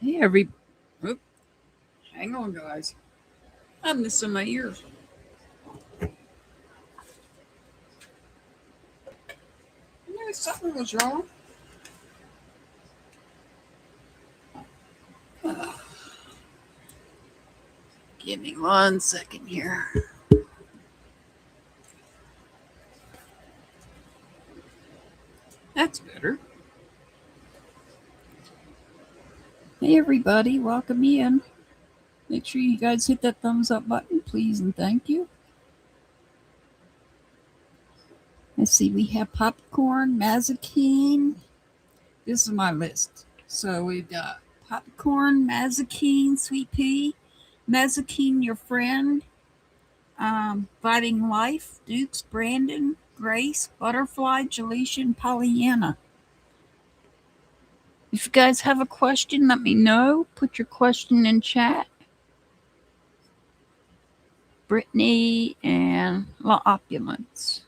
Hey, Oop, hang on, guys. I'm missing my ears. I knew something was wrong. Give me 1 second here. That's better. Hey, everybody, welcome in. Make sure you guys hit that thumbs up button, please, and thank you. Let's see, we have popcorn, mazikeen. This is my list. So we've got popcorn, mazikeen, sweet pea, mazikeen, your friend, Fighting Life, Dukes, Brandon, Grace, Butterfly, Jaleisha, and Pollyanna. If you guys have a question, let me know. Put your question in chat. Brittany and La Opulence.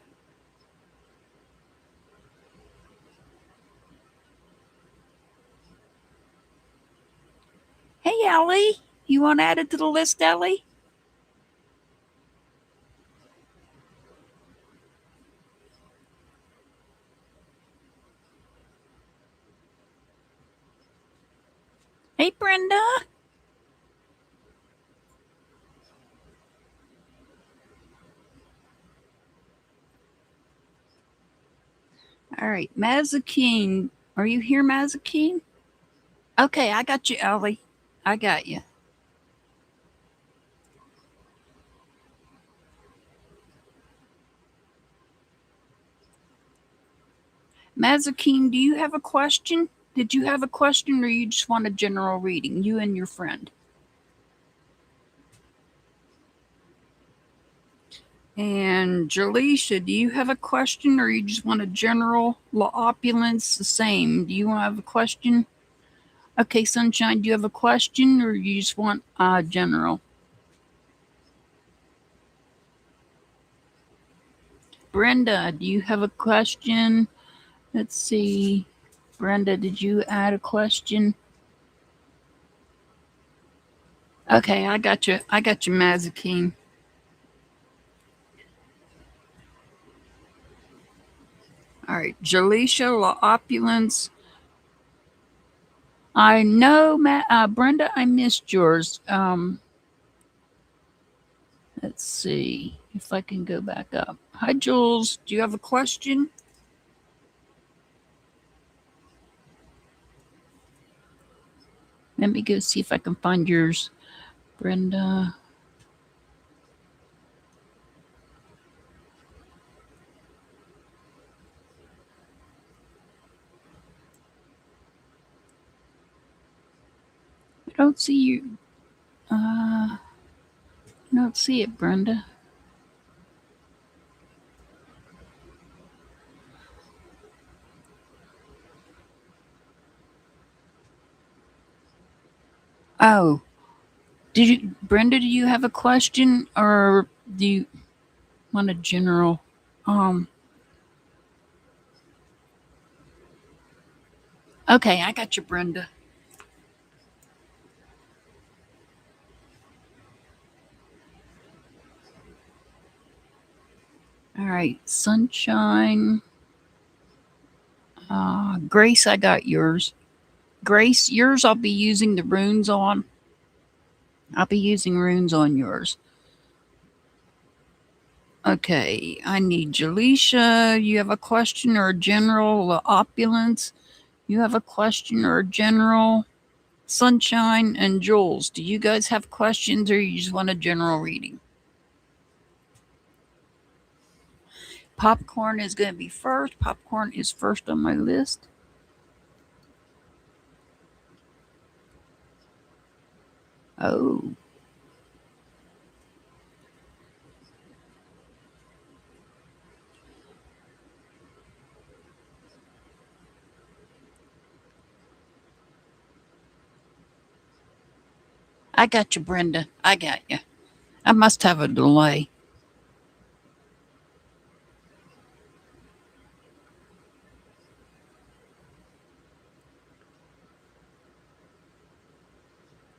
Hey, Ellie. You want added to the list, Ellie? Hey, Brenda. All right, Mazikeen. Are you here, Mazikeen? Okay, I got you, Ellie. I got you. Mazikeen, do you have a question? Did you have a question, or you just want a general reading, you and your friend? And Jaleisha, do you have a question, or you just want a general? La Opulence, the same. Do you have a question? Okay, Sunshine, do you have a question, or you just want general? Brenda, do you have a question? Let's see. Brenda, did you add a question? Okay, I got you. I got you, Mazikeen. All right, Jaleisha, La Opulence. I know, Brenda, I missed yours. Let's see if I can go back up. Hi, Jules. Do you have a question? Let me go see if I can find yours, Brenda. I don't see you. I don't see it, Brenda. Oh, Brenda? Do you have a question, or do you want a general? Okay, I got you, Brenda. All right, Sunshine. Grace, I got yours. Grace, yours I'll be using the runes on. I'll be using runes on yours. Okay, I need Jaleisha. You have a question or a general? Opulence. You have a question or a general? Sunshine and Jules. Do you guys have questions, or you just want a general reading? Popcorn is going to be first. Popcorn is first on my list. Oh. I got you, Brenda. I got you. I must have a delay.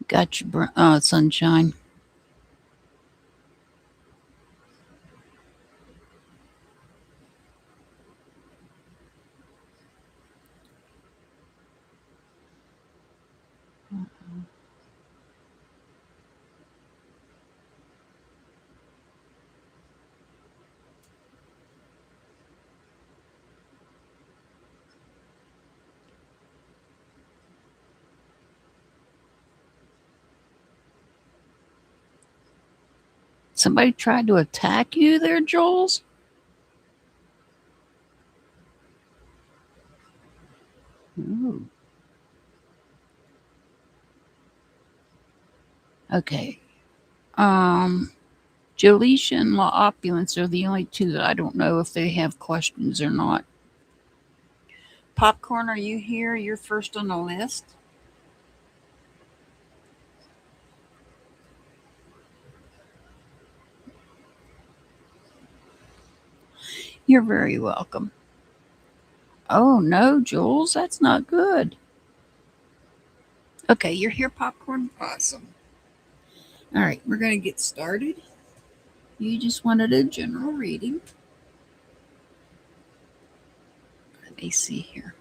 Got you, Sunshine. Somebody tried to attack you there, Jules? Ooh. Okay. Jaleisha and La Opulence are the only two that I don't know if they have questions or not. Popcorn, are you here? You're first on the list. You're very welcome. Oh no, Jules, that's not good. Okay, you're here, Popcorn? Awesome. All right, we're going to get started. You just wanted a general reading. Let me see here.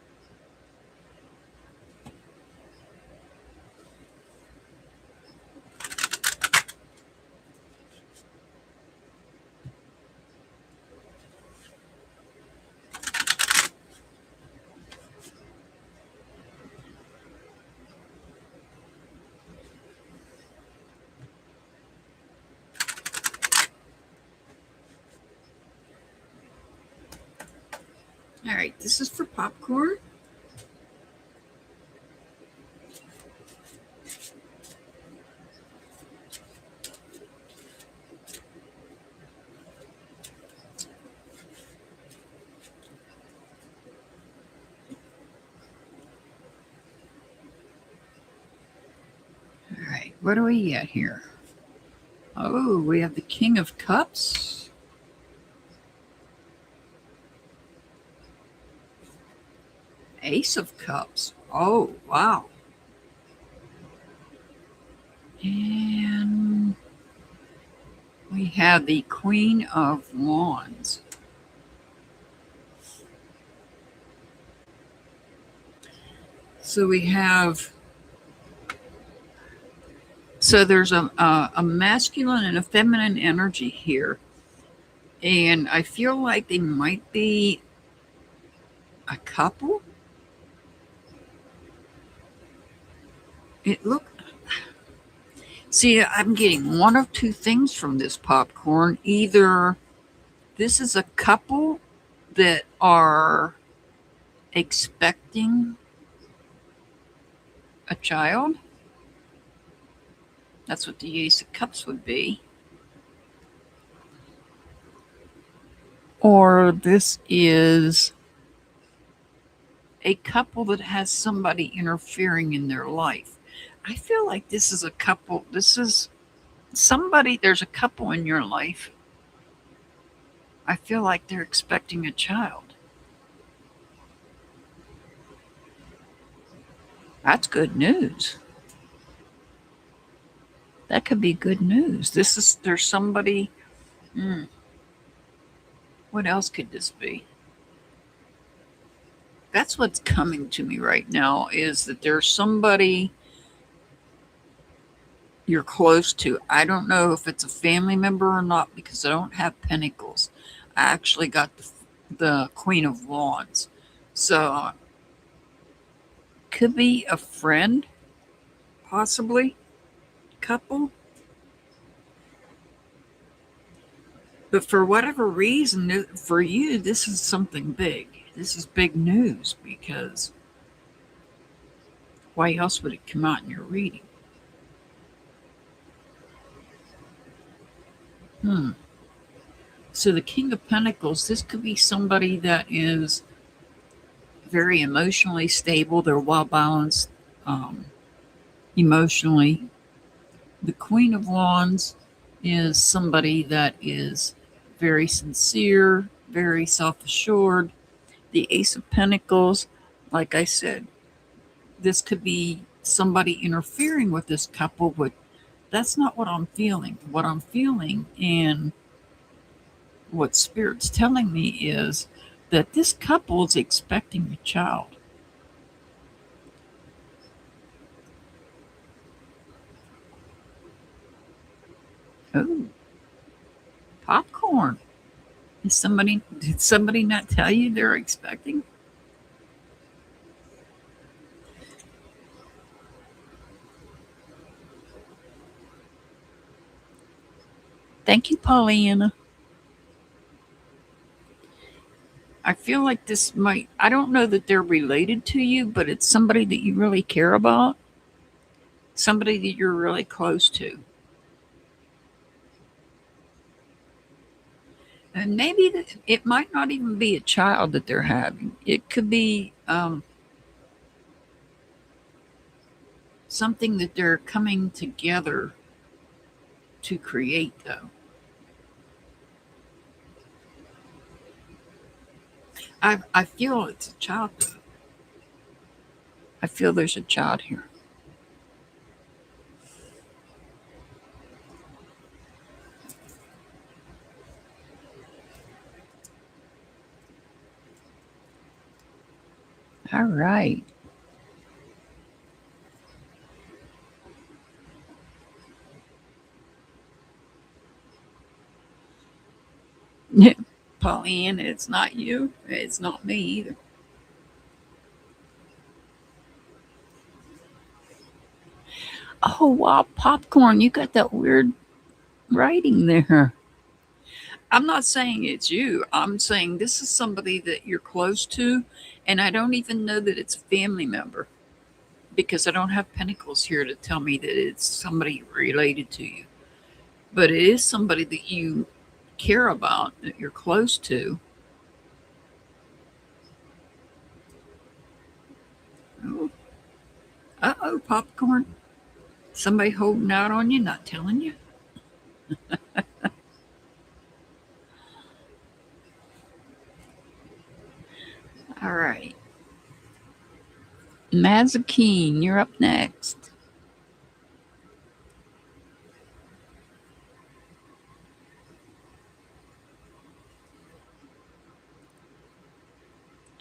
All right, this is for Popcorn. All right, what do we get here? Oh, we have the King of Cups. Ace of Cups. Oh, wow. And we have the Queen of Wands. So we have, so there's a masculine and a feminine energy here. And I feel like they might be a couple. See, I'm getting one of two things from this, Popcorn. Either this is a couple that are expecting a child. That's what the Ace of Cups would be. Or this is a couple that has somebody interfering in their life. I feel like this is a couple. This is somebody, there's a couple in your life. I feel like they're expecting a child. That's good news. That could be good news. There's somebody. What else could this be? That's what's coming to me right now, is that there's somebody you're close to. I don't know if it's a family member or not, because I don't have pentacles. I actually got the Queen of Wands. So could be a friend, possibly, couple. But for whatever reason, for you, this is something big. This is big news, because why else would it come out in your reading? So the King of Pentacles, this could be somebody that is very emotionally stable. They're well balanced emotionally. The Queen of Wands is somebody that is very sincere, very self-assured. The Ace of Pentacles, like I said, this could be somebody interfering with this couple, but that's not what I'm feeling. What I'm feeling and what Spirit's telling me is that this couple is expecting a child. Oh, popcorn. Did somebody not tell you they're expecting? Thank you, Pollyanna. I feel like this might, I don't know that they're related to you, but it's somebody that you really care about, somebody that you're really close to. And maybe it might not even be a child that they're having. It could be something that they're coming together to create, though. I feel it's a child, though. I feel there's a child here. All right. Pauline, it's not you. It's not me either. Oh, wow, popcorn. You got that weird writing there. I'm not saying it's you. I'm saying this is somebody that you're close to, and I don't even know that it's a family member because I don't have pentacles here to tell me that it's somebody related to you. But it is somebody that you care about, that you're close to. Oh, uh-oh, popcorn. Somebody holding out on you, not telling you. All right. Mazakeen, you're up next.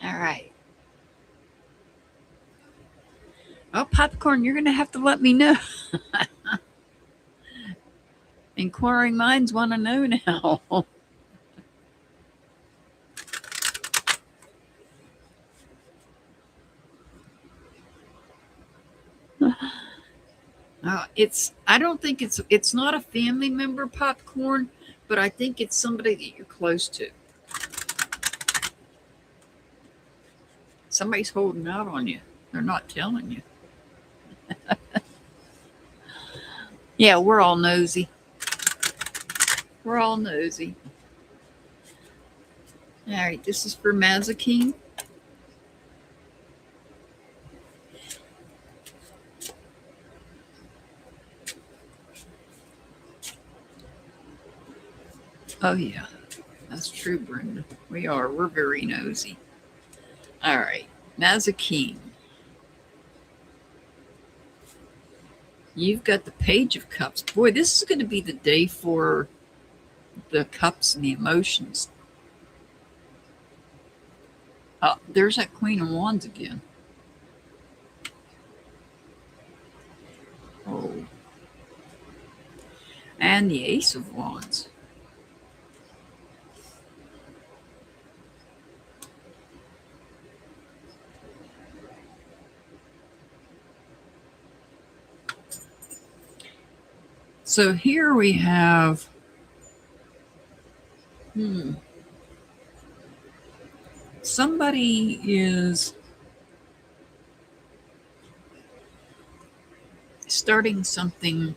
All right. Oh, popcorn, you're going to have to let me know. Inquiring minds want to know now. I don't think it's not a family member, popcorn, but I think it's somebody that you're close to. Somebody's holding out on you. They're not telling you. Yeah, we're all nosy. We're all nosy. All right, this is for Mazakeen. Oh, yeah, that's true, Brenda. We are. We're very nosy. All right, Mazakeen. You've got the Page of Cups. Boy, this is going to be the day for the cups and the emotions. There's that Queen of Wands again. Oh. And the Ace of Wands. So here we have somebody is starting something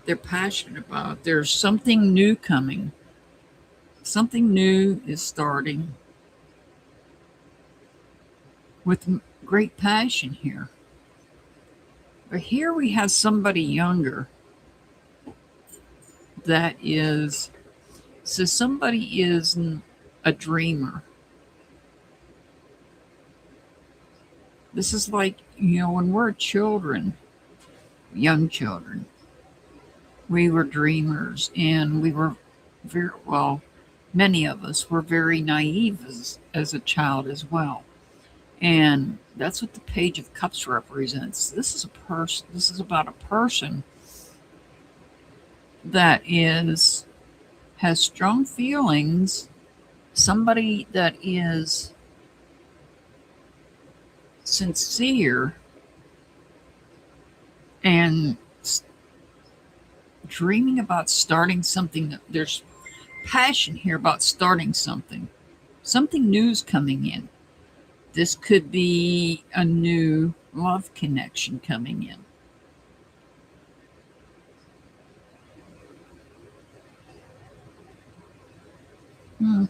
they're passionate about. There's something new coming. Something new is starting with great passion here. But here we have somebody younger that is, so somebody is a dreamer. This is like, when we're children, young children, we were dreamers and we were very, well, many of us were very naive as a child as well. And that's what the Page of Cups represents. This is a person, this is about a person that has strong feelings, somebody that is sincere and dreaming about starting something. There's passion here about starting something. Something new's coming in. This could be a new love connection coming in. Hmm.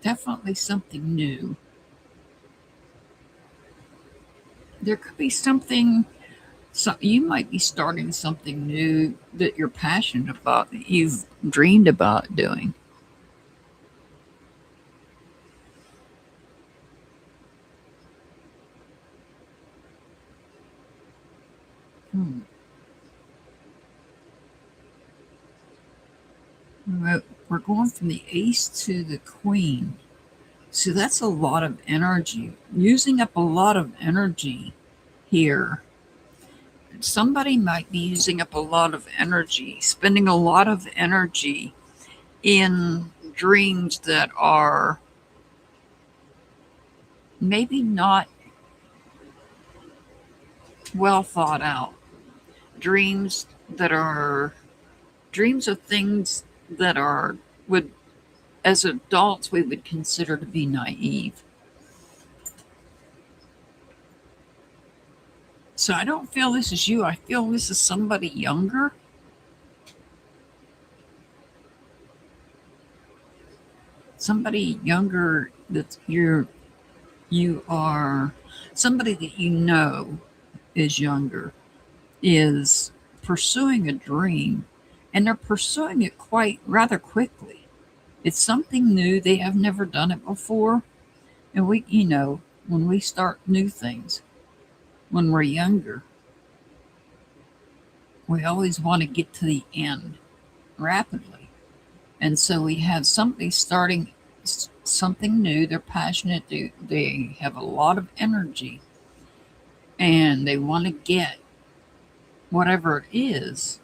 Definitely something new. There could be something, so you might be starting something new that you're passionate about, that you've dreamed about doing. Hmm. We're going from the ace to the queen. So that's a lot of energy, using up a lot of energy here. Somebody might be using up a lot of energy, spending a lot of energy in dreams that are maybe not well thought out. Dreams that are dreams of things that are would as adults we would consider to be naive. So I don't feel this is you. I feel this is somebody younger. Somebody younger that you are somebody that is younger, is pursuing a dream, and they're pursuing it quite rather quickly. It's something new. They have never done it before. And when we start new things, when we're younger, we always want to get to the end rapidly. And so we have somebody starting something new. They're passionate. They have a lot of energy and they want to get whatever it is.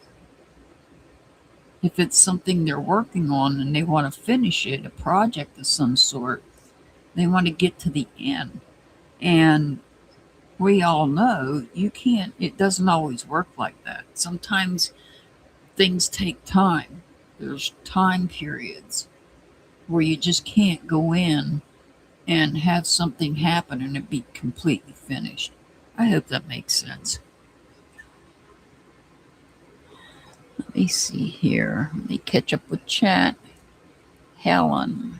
If it's something they're working on and they want to finish it, a project of some sort, they want to get to the end. And we all know it doesn't always work like that. Sometimes things take time. There's time periods where you just can't go in and have something happen and it be completely finished. I hope that makes sense. Let me see here. Let me catch up with chat. Helen.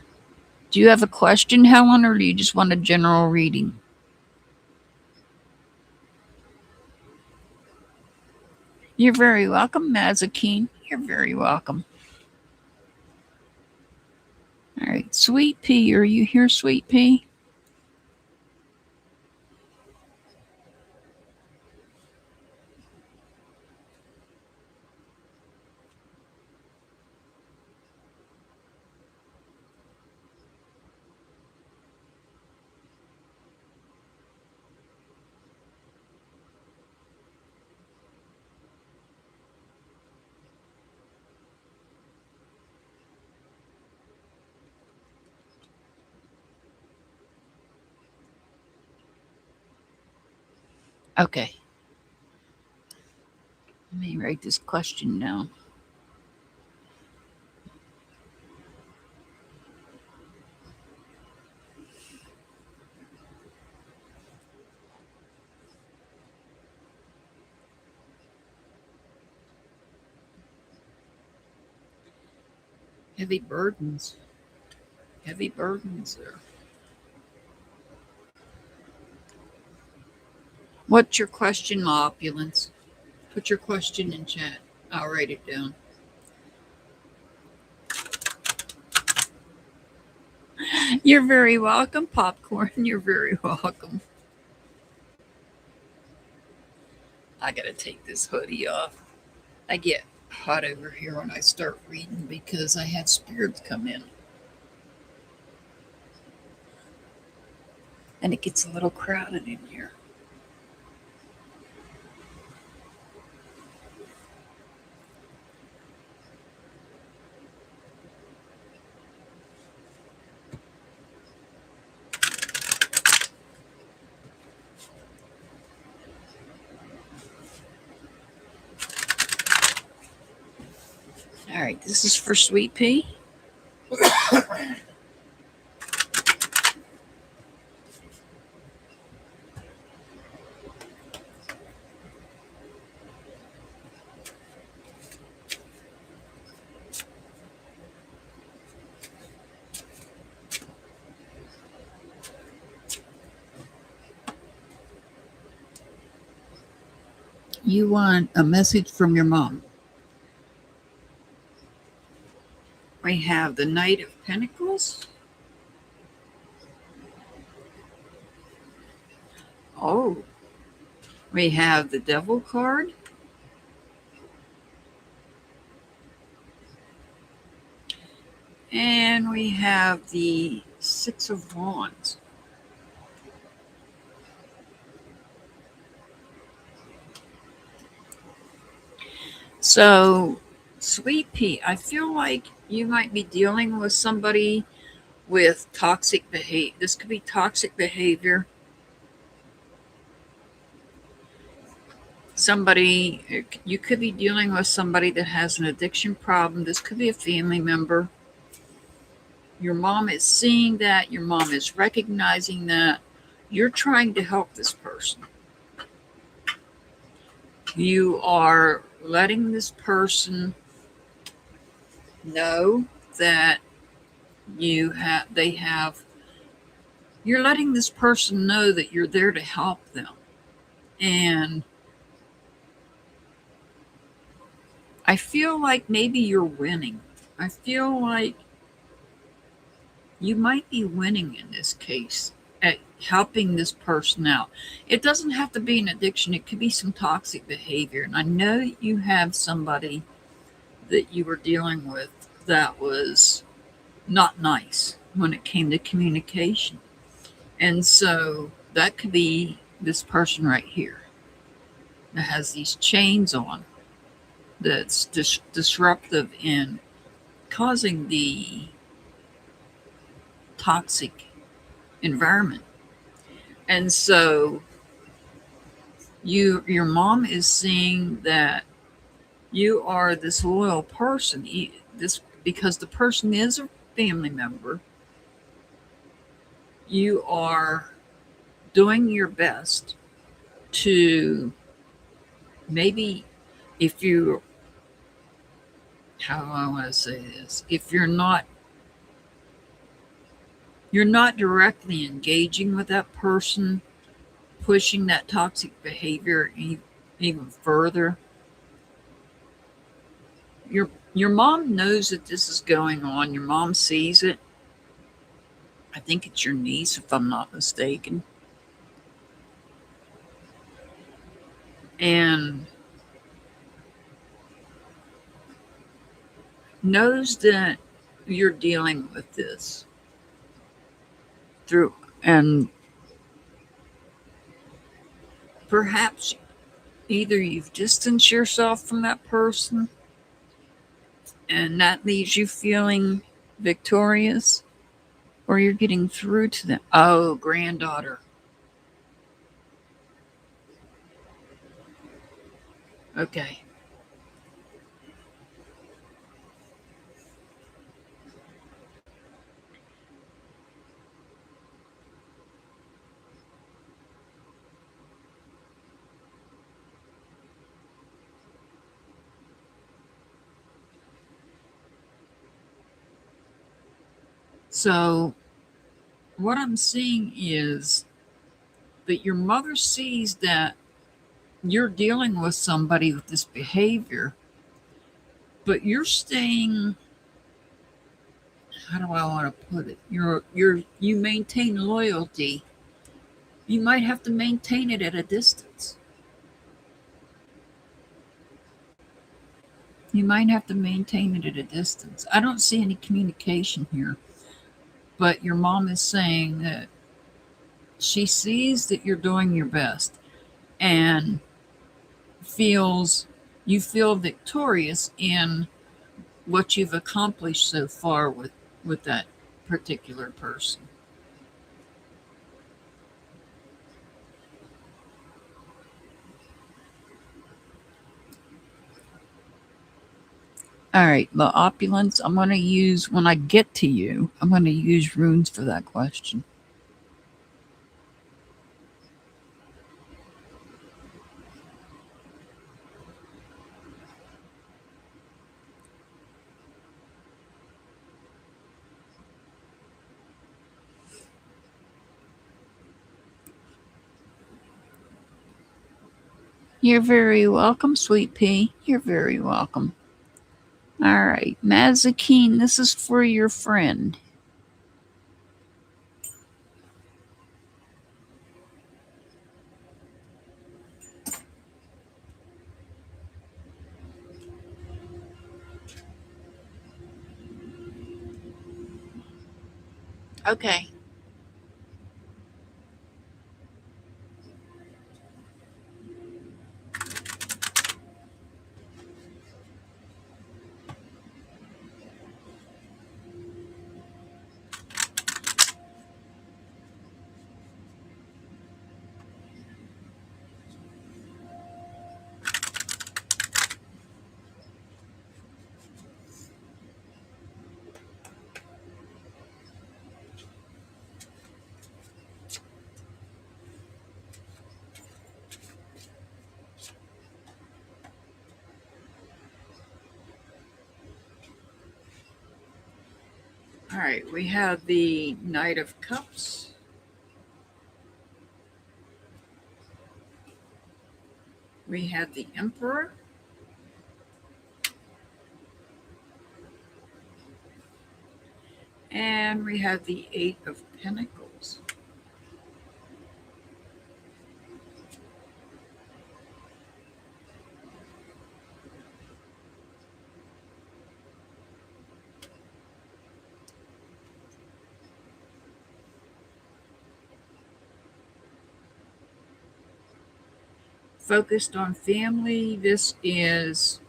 Do you have a question, Helen, or do you just want a general reading? You're very welcome, Mazakeen. You're very welcome. All right, Sweet Pea, are you here, Sweet Pea? Okay. Let me write this question down. Heavy burdens. Heavy burdens there. What's your question, Opulence? Put your question in chat. I'll write it down. You're very welcome, Popcorn. You're very welcome. I gotta take this hoodie off. I get hot over here when I start reading because I had spirits come in. And it gets a little crowded in here. All right, this is for Sweet Pea. You want a message from your mom. We have the Knight of Pentacles. Oh, we have the Devil card. And we have the Six of Wands. So, Sweet Pea, I feel like you might be dealing with somebody with toxic behavior. This could be toxic behavior. You could be dealing with somebody that has an addiction problem. This could be a family member. Your mom is seeing that. Your mom is recognizing that. You're trying to help this person. You are letting this person know that you're letting this person know that you're there to help them. And I feel like maybe you're winning. I feel like you might be winning in this case at helping this person out. It doesn't have to be an addiction. It could be some toxic behavior. And I know that you have somebody that you were dealing with that was not nice when it came to communication. And so that could be this person right here that has these chains on, that's disruptive in causing the toxic environment. And so your mom is seeing that you are this loyal person, because the person is a family member. You are doing your best to maybe, if you, how do I want to say this? If you're not directly engaging with that person, pushing that toxic behavior even further. Your mom knows that this is going on. Your mom sees it. I think it's your niece, if I'm not mistaken. And knows that you're dealing with this through, and perhaps either you've distanced yourself from that person and that leaves you feeling victorious, or you're getting through to them. Oh, granddaughter. Okay. So what I'm seeing is that your mother sees that you're dealing with somebody with this behavior, but you're staying, how do I want to put it? You maintain loyalty. You might have to maintain it at a distance. You might have to maintain it at a distance. I don't see any communication here, but your mom is saying that she sees that you're doing your best and feels you feel victorious in what you've accomplished so far with that particular person. All right, the opulence, I'm going to use, when I get to you, I'm going to use runes for that question. You're very welcome, Sweet Pea. You're very welcome. All right, Mazakine, this is for your friend. Okay. All right, we have the Knight of Cups. We have the Emperor. And we have the Eight of Pentacles. Focused on family. This is,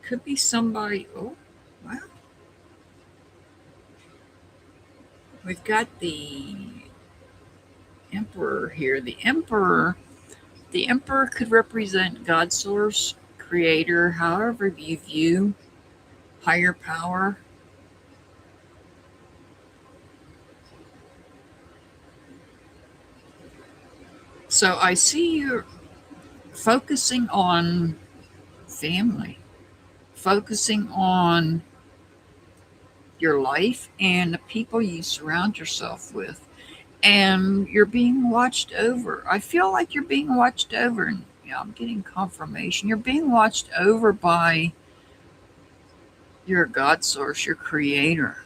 could be somebody, oh, wow. We've got the Emperor here. The Emperor could represent God source, creator, however you view higher power. So I see you focusing on family, focusing on your life and the people you surround yourself with. And you're being watched over. I feel like you're being watched over. And yeah, I'm getting confirmation. You're being watched over by your God source, your creator.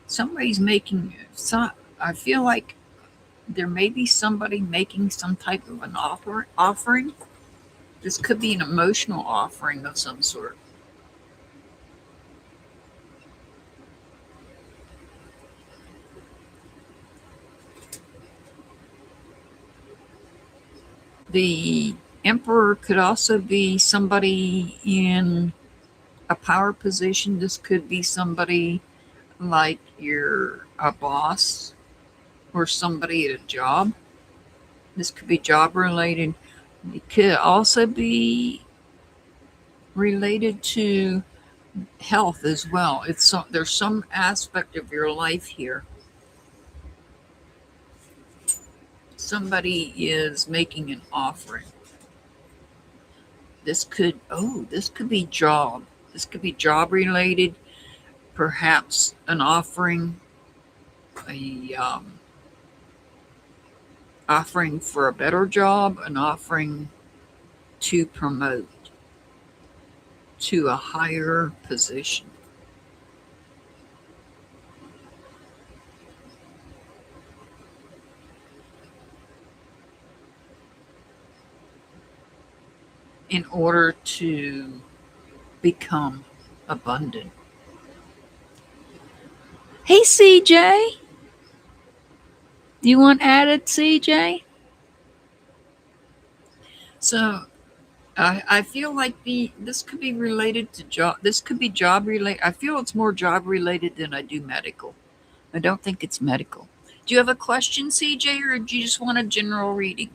Somebody's making some, I feel like there may be somebody making some type of an offering. This could be an emotional offering of some sort. The Emperor could also be somebody in a power position. This could be somebody like you're a boss or somebody at a job. This could be job related. It could also be related to health as well. There's some aspect of your life here. Somebody is making an offering. This could be job. This could be job related, perhaps an offering a offering for a better job, an offering to promote to a higher position. In order to become abundant. Hey, CJ, you want added, CJ? So I feel like this could be related to job. This could be job related. I feel it's more job related than I do medical. I don't think it's medical. Do you have a question, CJ, or do you just want a general reading?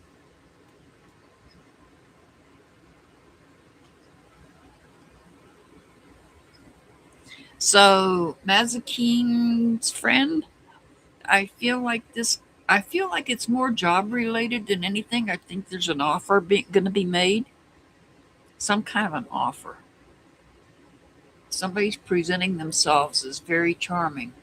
So Mazakine's friend, I feel like this. I feel like it's more job related than anything. I think there's an offer going to be made. Some kind of an offer. Somebody's presenting themselves as very charming.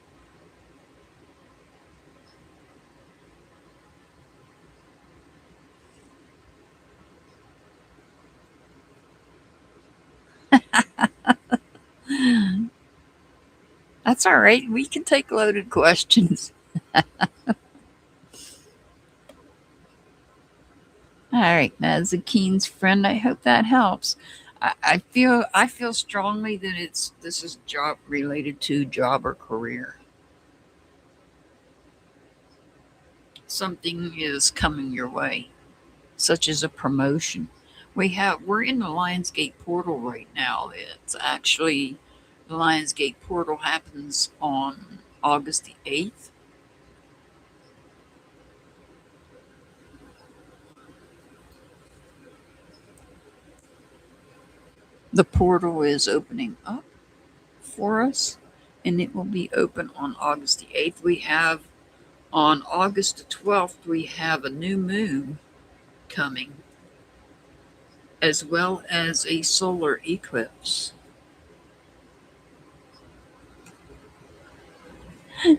That's all right. We can take loaded questions. All right, Mazakine's friend. I hope that helps. I feel strongly that this is job related to job or career. Something is coming your way, such as a promotion. We're in the Lionsgate portal right now. It's actually the Lionsgate portal happens on August the 8th. The portal is opening up for us, and it will be open on August the 8th. We have on August the 12th, we have a new moon coming, as well as a solar eclipse.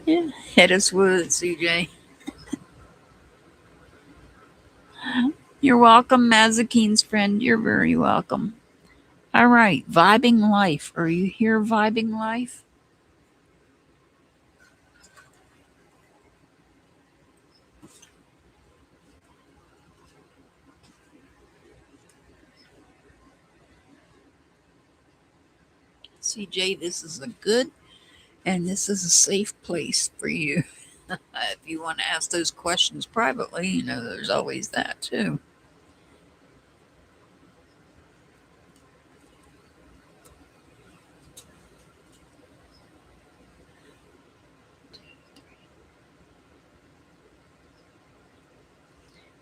Hit us with it, CJ. You're welcome, Mazakine's friend. You're very welcome. All right, vibing life. Are you here, vibing life? CJ, this is a good and this is a safe place for you. If you want to ask those questions privately, there's always that too.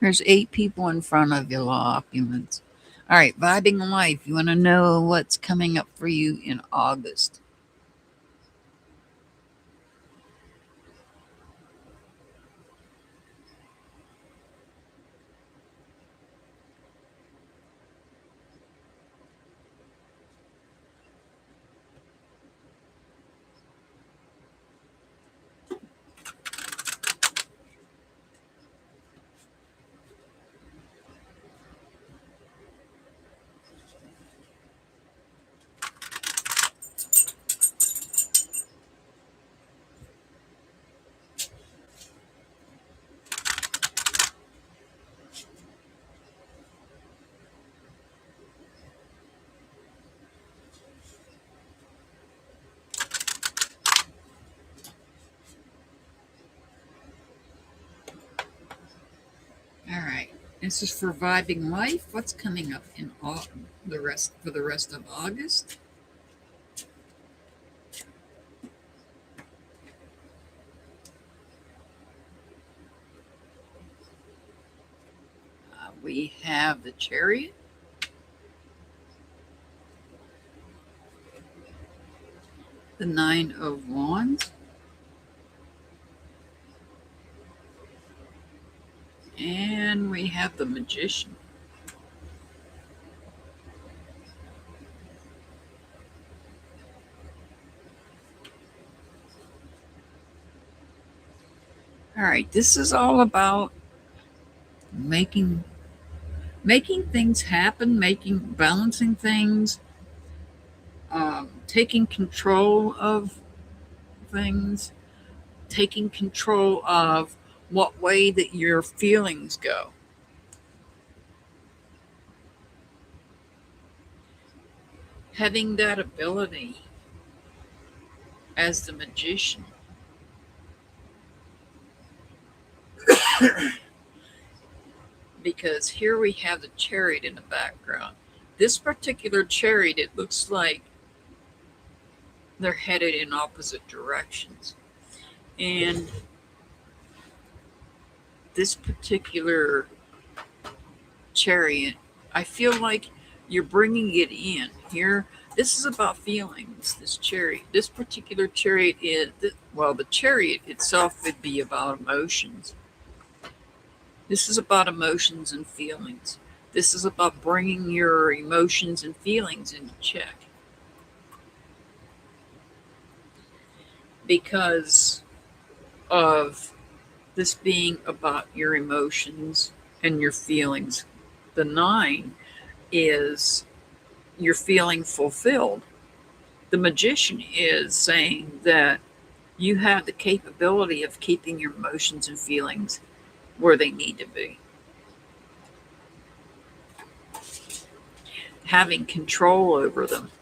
There's 8 people in front of you, law opulence. All right, vibing life. You want to know what's coming up for you in August? All right. This is for vibing life. What's coming up in the rest of August? We have the Chariot, the Nine of Wands, and we have the Magician. All right, this is all about making things happen, balancing things, taking control of things, taking control of what way that your feelings go. Having that ability as the magician. Because here we have the chariot in the background. This particular chariot, it looks like they're headed in opposite directions. And this particular chariot, I feel like you're bringing it in here. This is about feelings. This particular chariot is, well, the chariot itself would be about emotions. This is about emotions and feelings. This is about bringing your emotions and feelings into check. Because of this being about your emotions and your feelings. The 9 is you're feeling fulfilled. The magician is saying that you have the capability of keeping your emotions and feelings where they need to be. Having control over them.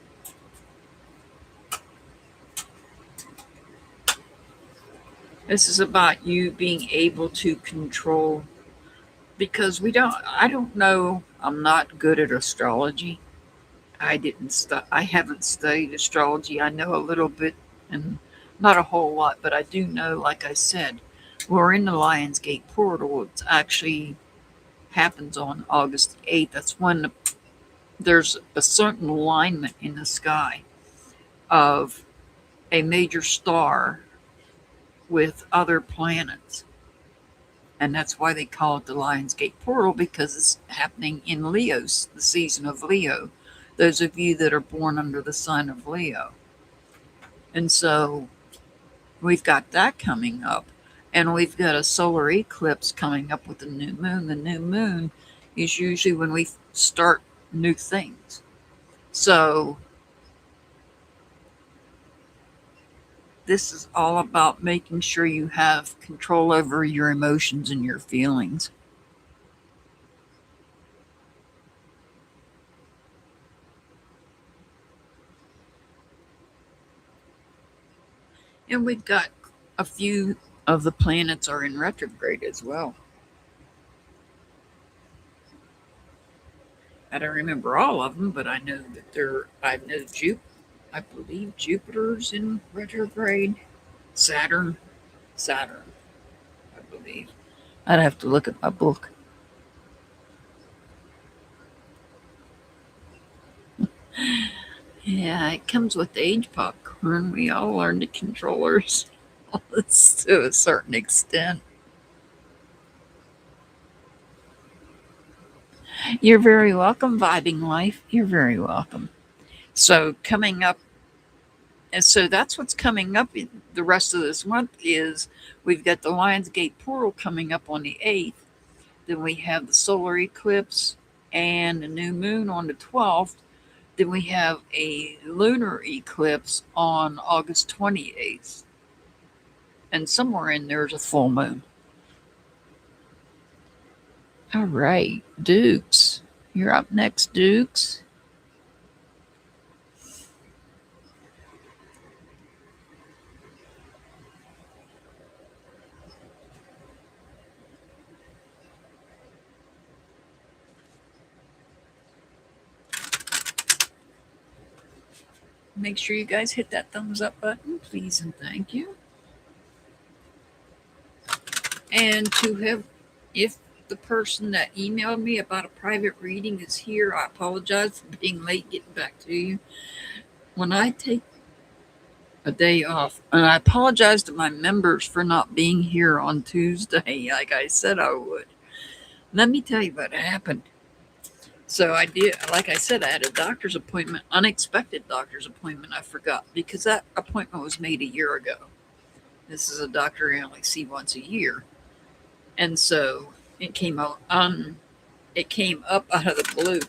This is about you being able to control, because I don't know, I'm not good at astrology. I haven't studied astrology. I know a little bit and not a whole lot, but I do know, like I said, we're in the Lionsgate portal. It actually happens on August 8th. That's when there's a certain alignment in the sky of a major star with other planets. And that's why they call it the Lionsgate portal, because it's happening in Leo's, the season of Leo. Those of you that are born under the sign of Leo. And so we've got that coming up. And we've got a solar eclipse coming up with the new moon. The new moon is usually when we start new things. So this is all about making sure you have control over your emotions and your feelings. And we've got a few of the planets are in retrograde as well. I don't remember all of them, but I know that I believe Jupiter's in retrograde. Saturn, I believe. I'd have to look at my book. Yeah, it comes with age popcorn. We all learn to control ourselves to a certain extent. You're very welcome, Vibing Life. You're very welcome. So coming up, and so that's what's coming up in the rest of this month is we've got the Lionsgate portal coming up on the 8th. Then we have the solar eclipse and the new moon on the 12th. Then we have a lunar eclipse on August 28th. And somewhere in there's a full moon. All right, Dukes. You're up next, Dukes. Make sure you guys hit that thumbs up button, please and thank you. And if the person that emailed me about a private reading is here, I apologize for being late getting back to you. When I take a day off, and I apologize to my members for not being here on Tuesday, like I said I would. Let me tell you what happened. So I did, like I said, I had a doctor's appointment, unexpected doctor's appointment. I forgot because that appointment was made a year ago. This is a doctor I only see once a year. And so it came out it came up out of the blue.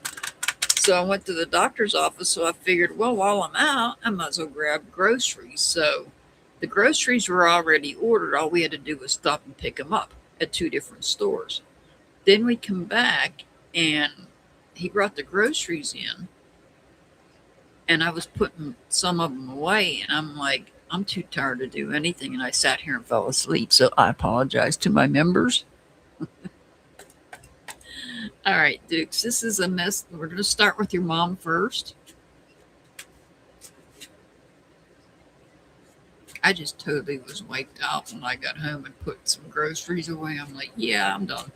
So I went to the doctor's office. So I figured, well, while I'm out, I might as well grab groceries. So the groceries were already ordered. All we had to do was stop and pick them up at 2 different stores. Then we come back and he brought the groceries in, and I was putting some of them away, and I'm like, I'm too tired to do anything. And I sat here and fell asleep. So I apologize to my members. All right, Dukes, this is a mess. We're going to start with your mom first. I just totally was wiped out when I got home and put some groceries away. I'm like, yeah, I'm done.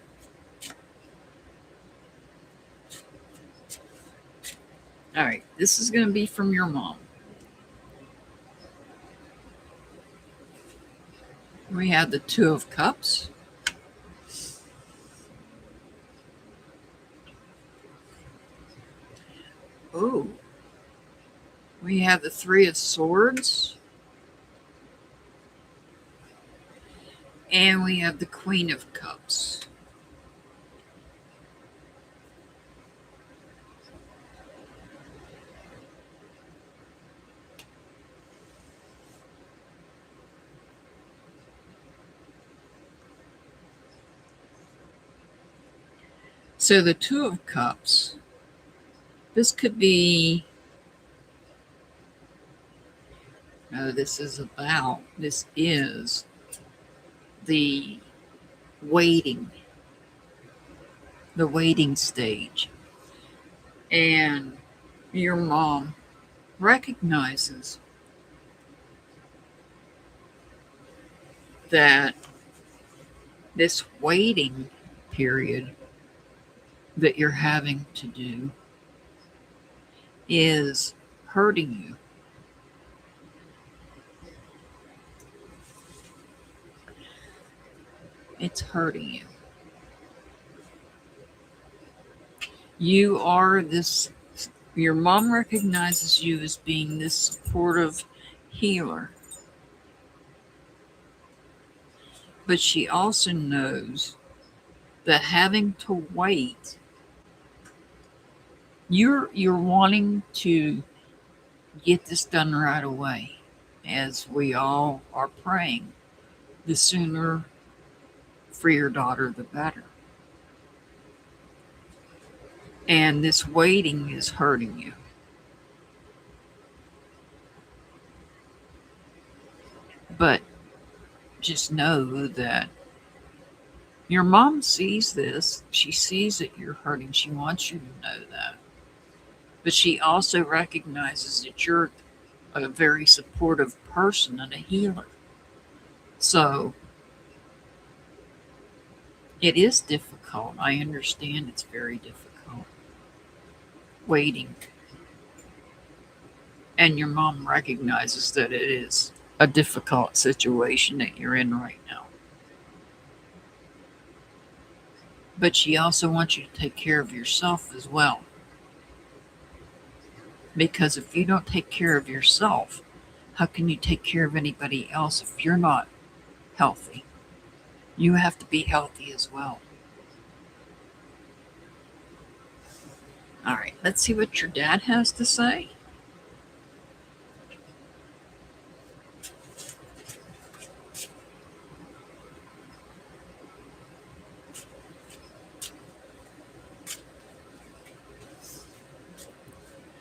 All right, this is going to be from your mom. We have the 2 of Cups. Oh, we have the 3 of Swords. And we have the Queen of Cups. So the 2 of Cups, this could be, no, this is the waiting stage. And your mom recognizes that this waiting period that you're having to do is hurting you. It's hurting you. You are this, your mom recognizes you as being this supportive healer. But she also knows that having to wait, you're wanting to get this done right away, as we all are praying. The sooner for your daughter, the better. And this waiting is hurting you. But just know that your mom sees this. She sees that you're hurting. She wants you to know that. But she also recognizes that you're a very supportive person and a healer. So it is difficult. I understand it's very difficult waiting. And your mom recognizes that it is a difficult situation that you're in right now. But she also wants you to take care of yourself as well. Because if you don't take care of yourself, how can you take care of anybody else if you're not healthy? You have to be healthy as well. All right, let's see what your dad has to say.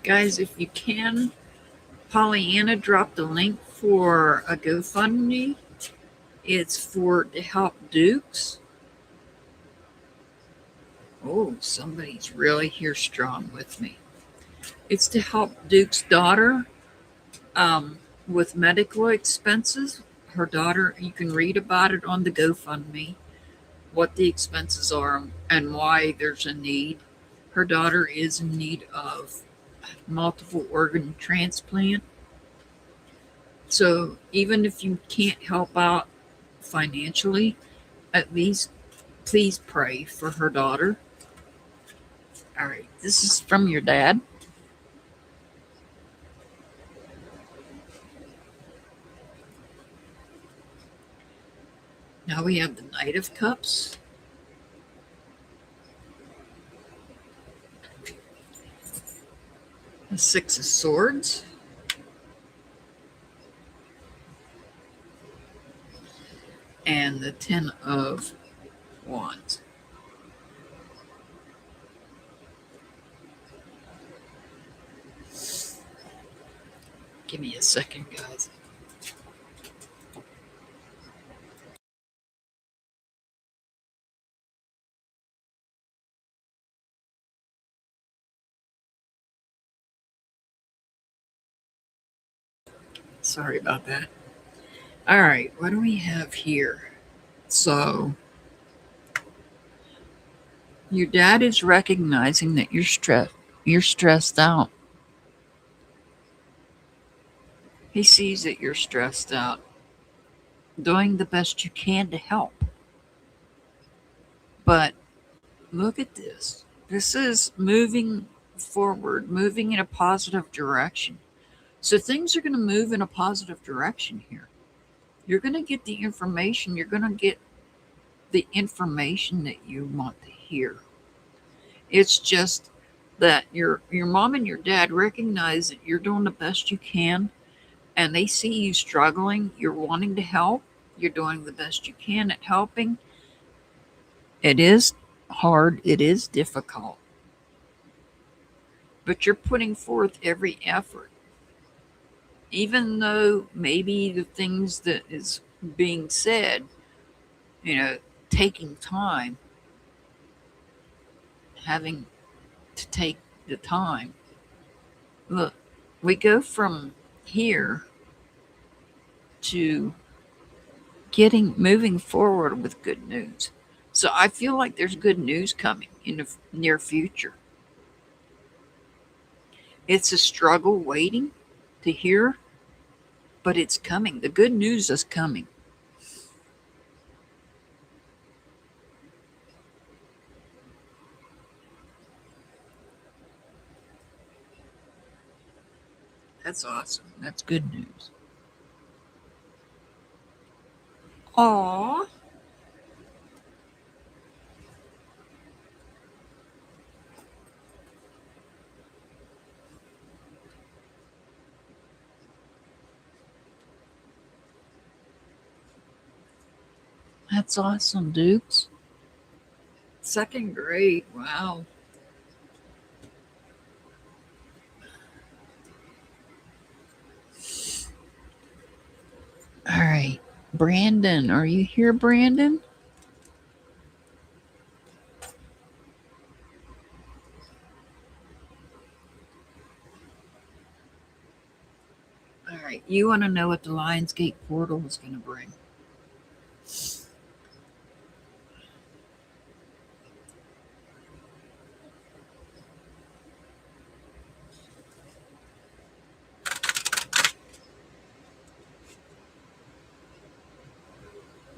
Guys, if you can, Pollyanna dropped a link for a GoFundMe. It's to help Dukes. Oh, somebody's really here strong with me. It's to help Duke's daughter with medical expenses. Her daughter, you can read about it on the GoFundMe, what the expenses are and why there's a need. Her daughter is in need of multiple organ transplant. So even if you can't help out financially, at least please pray for her daughter. All right, this is from your dad. Now we have the Knight of Cups. The Six of Swords. And the Ten of Wands. Give me a second, guys. Sorry about that. All right, what do we have here? So, your dad is recognizing that you're stressed out. He sees that you're stressed out, doing the best you can to help. But look at this. This is moving forward, moving in a positive direction. So things are going to move in a positive direction here. You're going to get the information. You're going to get the information that you want to hear. It's just that your mom and your dad recognize that you're doing the best you can, and they see you struggling. You're wanting to help. You're doing the best you can at helping. It is hard. It is difficult. But you're putting forth every effort. Even though maybe the things that is being said, taking time, having to take the time. Look, we go from here to moving forward with good news. So I feel like there's good news coming in the near future. It's a struggle waiting to hear, but it's coming. The good news is coming. That's awesome. That's good news. Aww. That's awesome, Dukes. Second grade. Wow. All right. Brandon, are you here, Brandon? All right. You want to know what the Lionsgate portal is going to bring?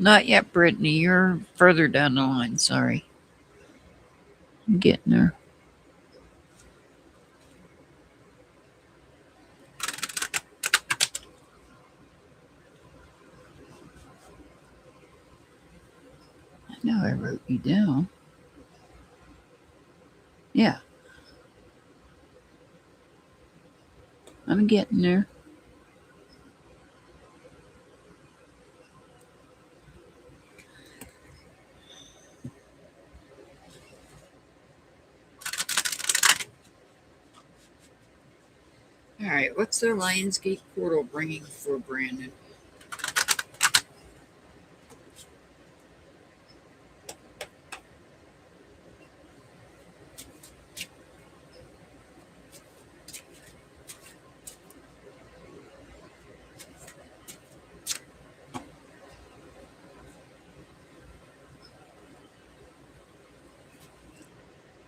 Not yet, Brittany. You're further down the line. Sorry. I'm getting there. I know I wrote you down. Yeah. I'm getting there. All right. What's the Lionsgate portal bringing for Brandon?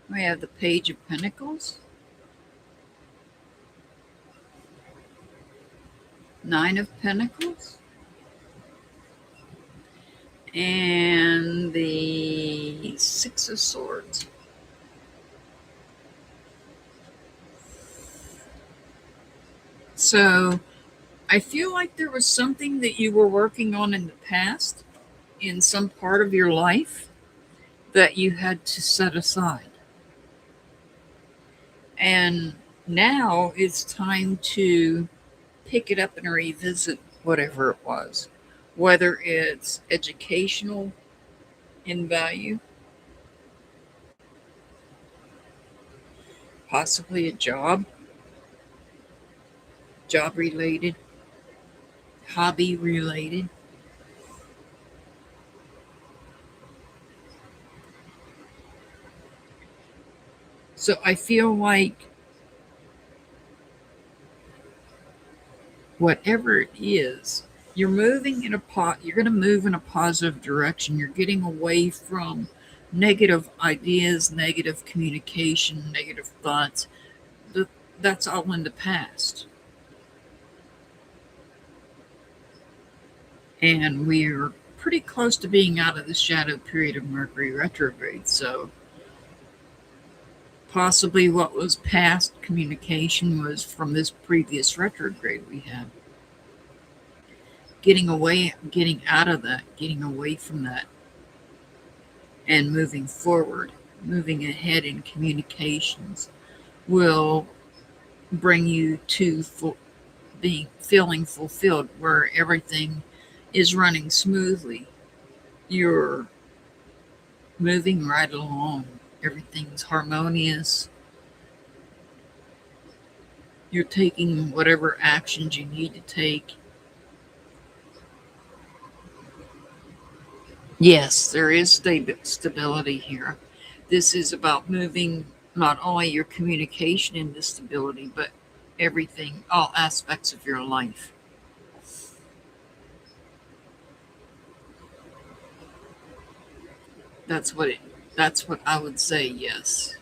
We have the Page of Pentacles, Nine of Pentacles, and the Six of Swords. So I feel like there was something that you were working on in the past, in some part of your life that you had to set aside. And now it's time to pick it up and revisit whatever it was, whether it's educational in value, possibly a job related, hobby related. So I feel like whatever it is, you're going to move in a positive direction. You're getting away from negative ideas, negative communication, negative thoughts. That's all in the past. And we're pretty close to being out of the shadow period of Mercury retrograde. So possibly what was past communication was from this previous retrograde we had. Getting out of that, getting away from that, and moving forward, moving ahead in communications will bring you to being feeling fulfilled, where everything is running smoothly. You're moving right along. Everything's harmonious. You're taking whatever actions you need to take. Yes, there is stability here. This is about moving not only your communication into stability, but everything, all aspects of your life. That's what it. That's what I would say. Yes,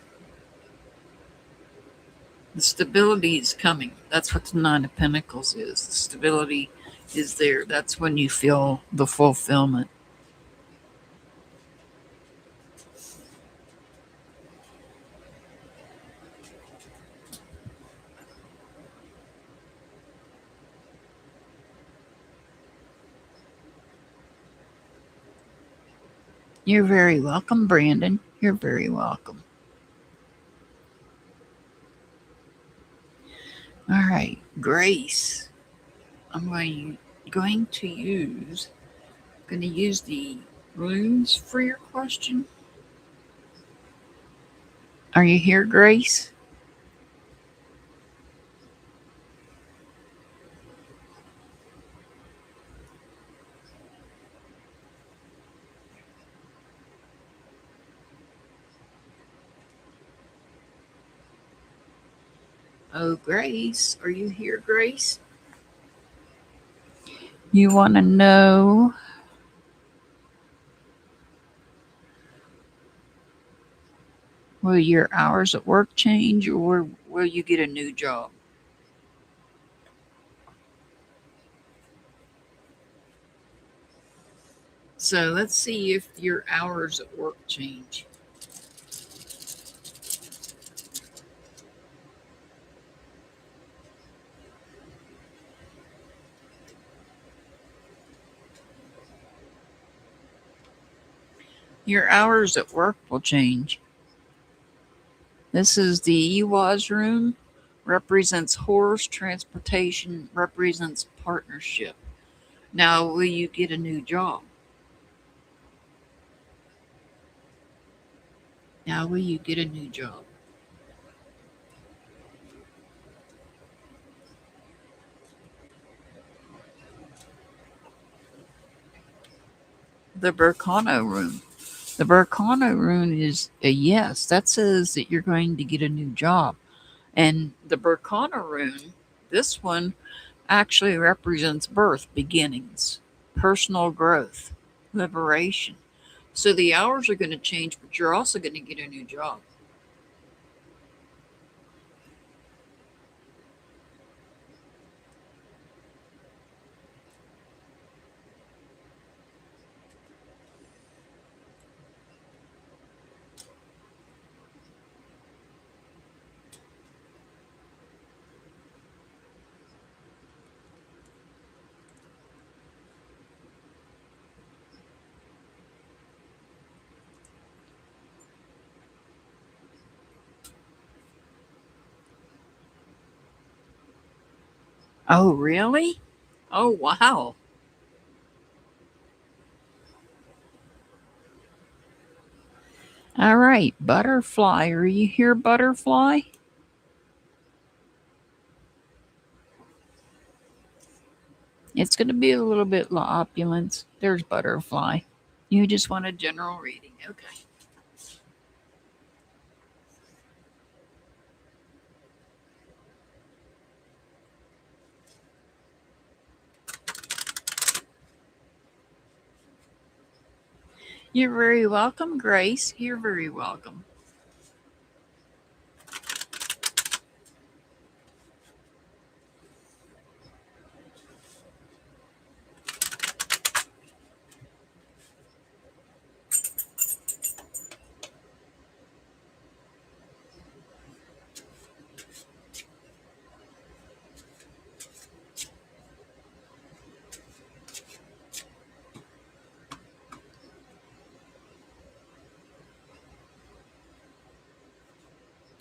the stability is coming. That's what the Nine of Pentacles is. The stability is there. That's when you feel the fulfillment. You're very welcome, Brandon. You're very welcome. All right, Grace. I'm going to use the runes for your question. Are you here, Grace? Oh, Grace, are you here, Grace? You want to know will your hours at work change, or will you get a new job? So let's see if your hours at work change. Your hours at work will change. This is the Ewaz room, represents horse transportation, represents partnership. Now, will you get a new job? Now, will you get a new job? The Berkano room. The Berkano room is a yes. That says that you're going to get a new job. And the Berkana rune, this one actually represents birth, beginnings, personal growth, liberation. So the hours are going to change, but you're also going to get a new job. Oh, really? Oh, wow. All right, butterfly. Are you here, butterfly? It's going to be a little bit opulence. There's butterfly. You just want a general reading. Okay. You're very welcome, Grace. You're very welcome.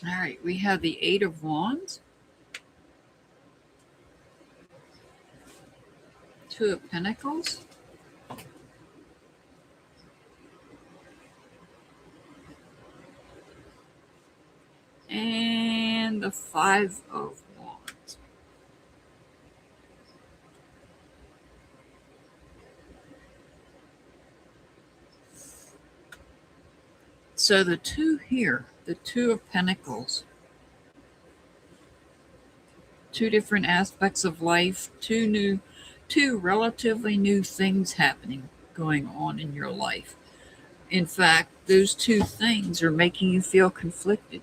All right, we have the Eight of Wands, Two of Pentacles, and the Five of Wands. So the two here, the Two of Pentacles, two different aspects of life, two relatively new things happening, going on in your life. In fact, those two things are making you feel conflicted.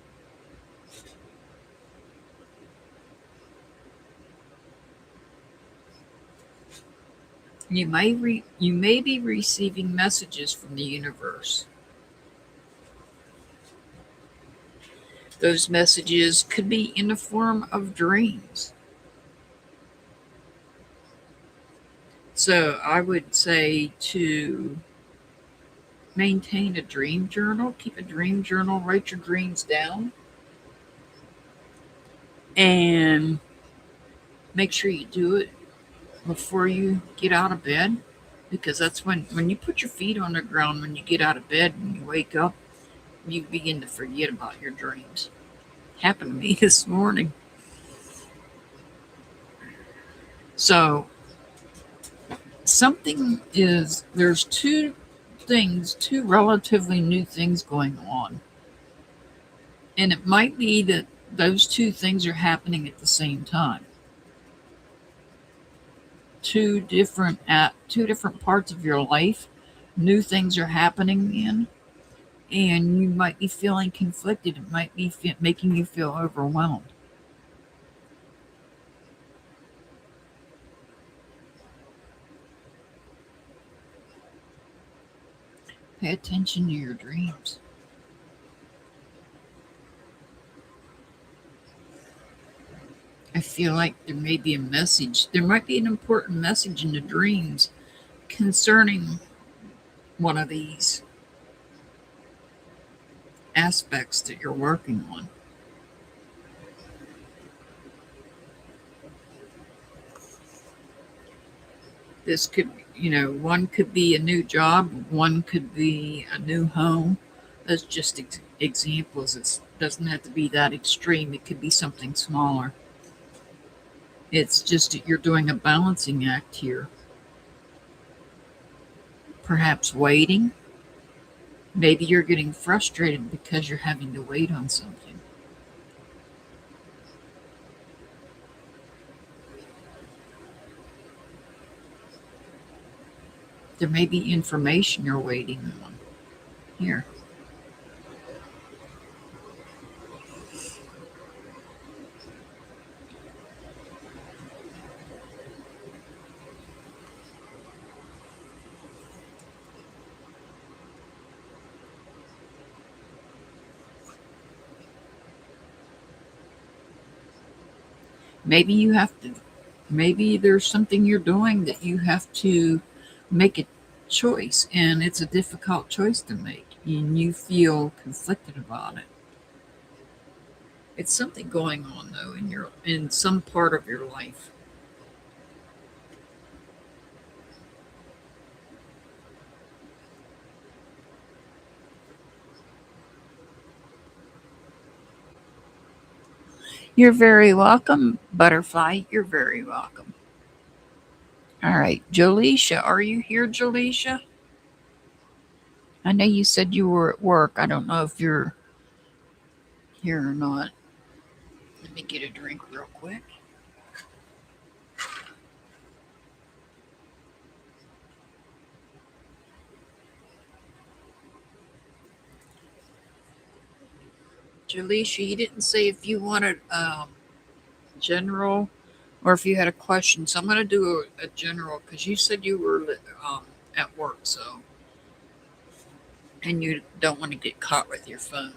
You may be receiving messages from the universe. Those messages could be in the form of dreams. So I would say to maintain a dream journal, keep a dream journal, write your dreams down, and make sure you do it before you get out of bed, because that's when you put your feet on the ground, when you get out of bed and you wake up, you begin to forget about your dreams. Happened to me this morning. So there's two relatively new things going on. And it might be that those two things are happening at the same time. Two different parts of your life, new things are happening in, and you might be feeling conflicted. It might be making you feel overwhelmed. Pay attention to your dreams. I feel like there may be a message. There might be an important message in the dreams concerning one of these aspects that you're working on. This could, one could be a new job, one could be a new home. That's just examples. It doesn't have to be that extreme. It could be something smaller. It's just that you're doing a balancing act here. Perhaps waiting. Maybe you're getting frustrated because you're having to wait on something. There may be information you're waiting on. Here. Maybe there's something you're doing that you have to make a choice, and it's a difficult choice to make, and you feel conflicted about it. It's something going on though in some part of your life. You're very welcome, Butterfly. You're very welcome. All right, Jaleisha, are you here, Jaleisha? I know you said you were at work. I don't know if you're here or not. Let me get a drink real quick. Jaleisha, you didn't say if you wanted general or if you had a question. So I'm going to do a general because you said you were at work, so and you don't want to get caught with your phone.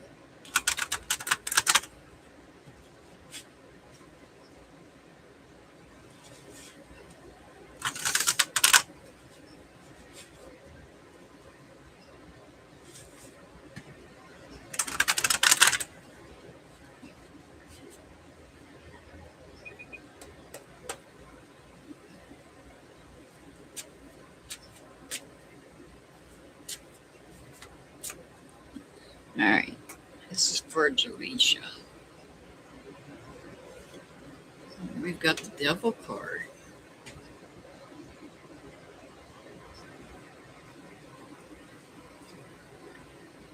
All right, this is for Jaleisha. We've got the devil card.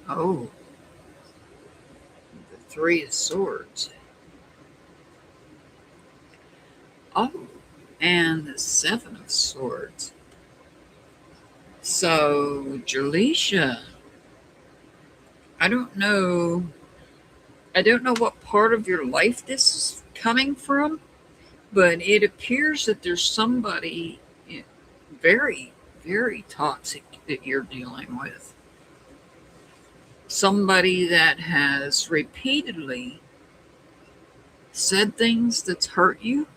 Oh, the Three of Swords. Oh, and the Seven of Swords. So, Jaleisha, I don't know. I don't know what part of your life this is coming from, but it appears that there's somebody very, very toxic that you're dealing with. Somebody that has repeatedly said things that's hurt you.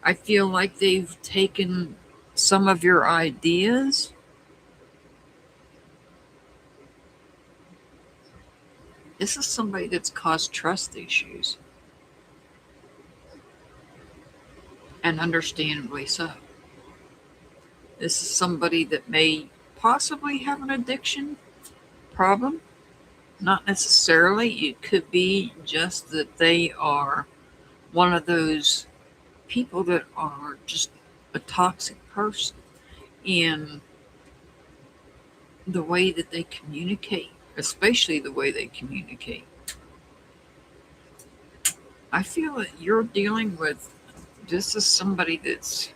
I feel like they've taken some of your ideas. This is somebody that's caused trust issues. And understandably so. This is somebody that may possibly have an addiction problem. Not necessarily. It could be just that they are one of those people that are just a toxic person in the way that they communicate, especially the way they communicate. I feel that you're dealing with this is somebody that's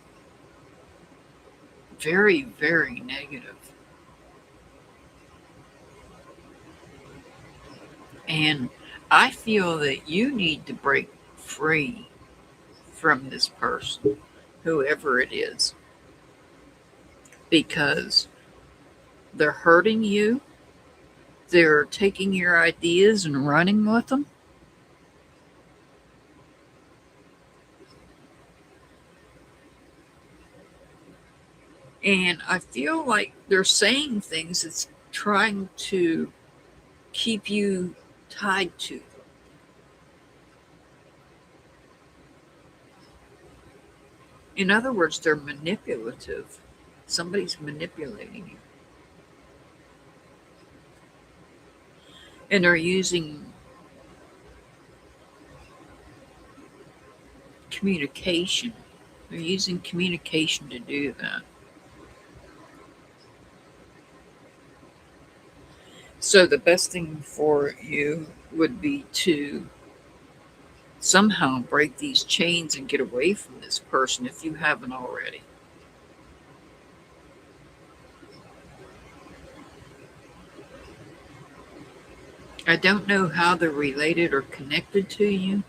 very, very negative. And I feel that you need to break free from this person, whoever it is, because they're hurting you. They're taking your ideas and running with them. And I feel like they're saying things that's trying to keep you tied to them. In other words, they're manipulative. Somebody's manipulating you. And they're using communication. They're using communication to do that. So the best thing for you would be to somehow break these chains and get away from this person if you haven't already. I don't know how they're related or connected to you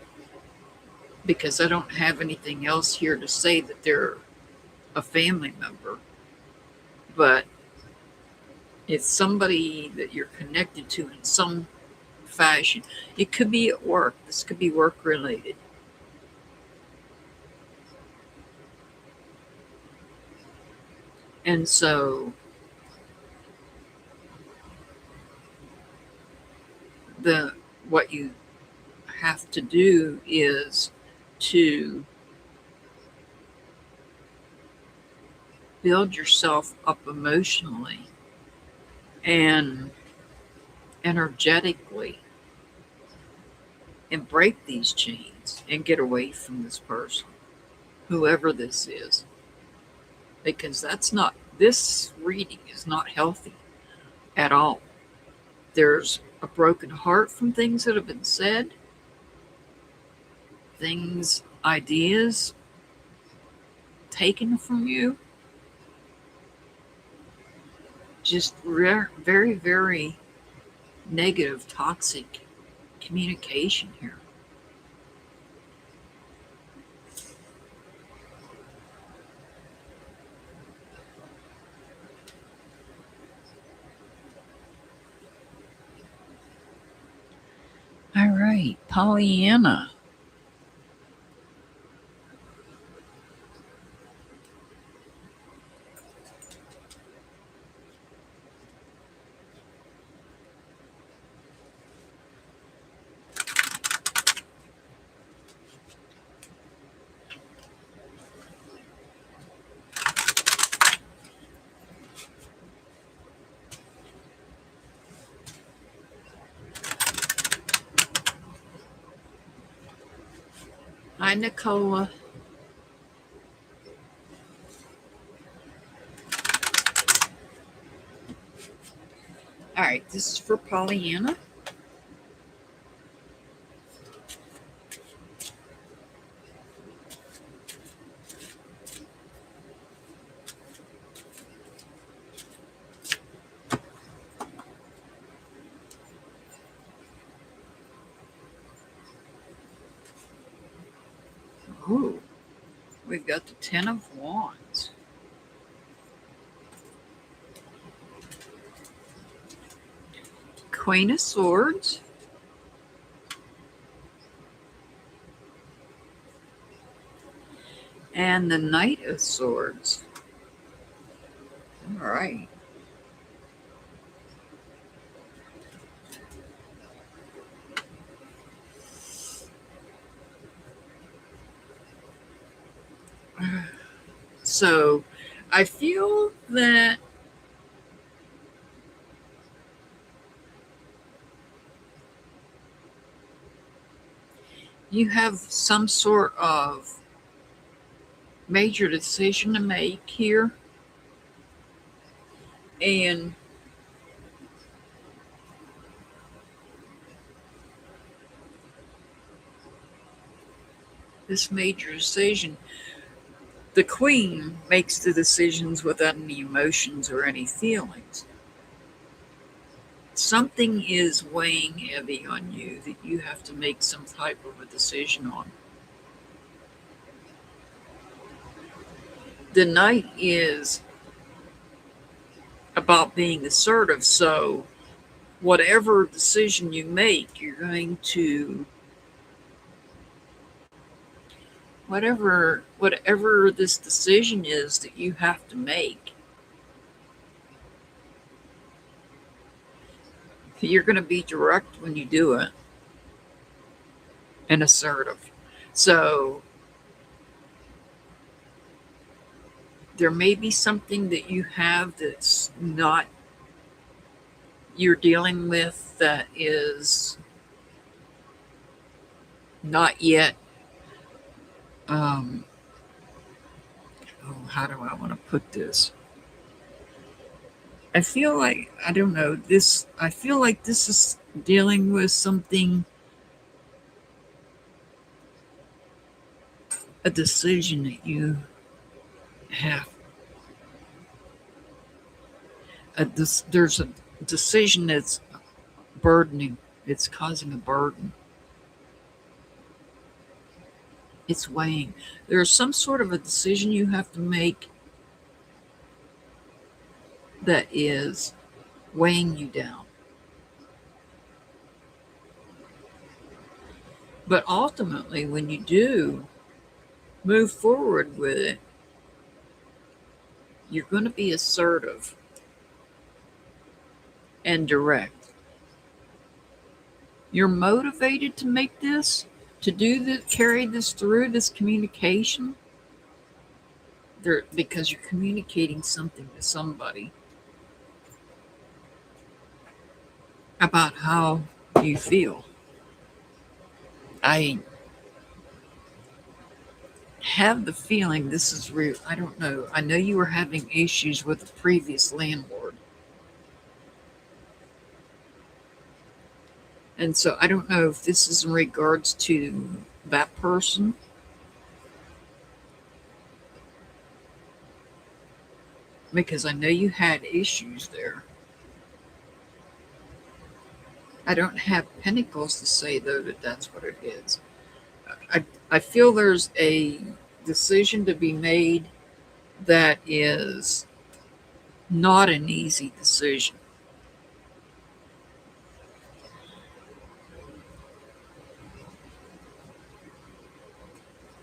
because I don't have anything else here to say that they're a family member, but it's somebody that you're connected to in some fashion. It could be at work. This could be work related. And so what you have to do is to build yourself up emotionally and energetically and break these chains and get away from this person, whoever this is. Because this reading is not healthy at all. There's a broken heart from things that have been said, ideas taken from you. Just very, very negative, toxic communication here. All right, Pollyanna. Hi, Nicola. All right, this is for Pollyanna. Ooh, we've got the Ten of Wands. Queen of Swords. And the Knight of Swords. All right. So I feel that you have some sort of major decision to make here. And this major decision, the Queen makes the decisions without any emotions or any feelings. Something is weighing heavy on you that you have to make some type of a decision on. The Knight is about being assertive, so whatever decision you make, you're going to whatever this decision is that you have to make, you're going to be direct when you do it and assertive. So there may be something that you have that's not you're dealing with that is not yet how do I want to put this? I feel like I don't know this. I feel like this is dealing with something, a decision that you have. There's a decision that's burdening. It's causing a burden. It's weighing. There's some sort of a decision you have to make that is weighing you down. But ultimately, when you do move forward with it, you're going to be assertive and direct. You're motivated to make this, to do this, carry this through, this communication, because you're communicating something to somebody about how you feel. I have the feeling this is real. I don't know. I know you were having issues with the previous landlord. And so I don't know if this is in regards to that person, because I know you had issues there. I don't have pentacles to say, though, that that's what it is. I feel there's a decision to be made that is not an easy decision.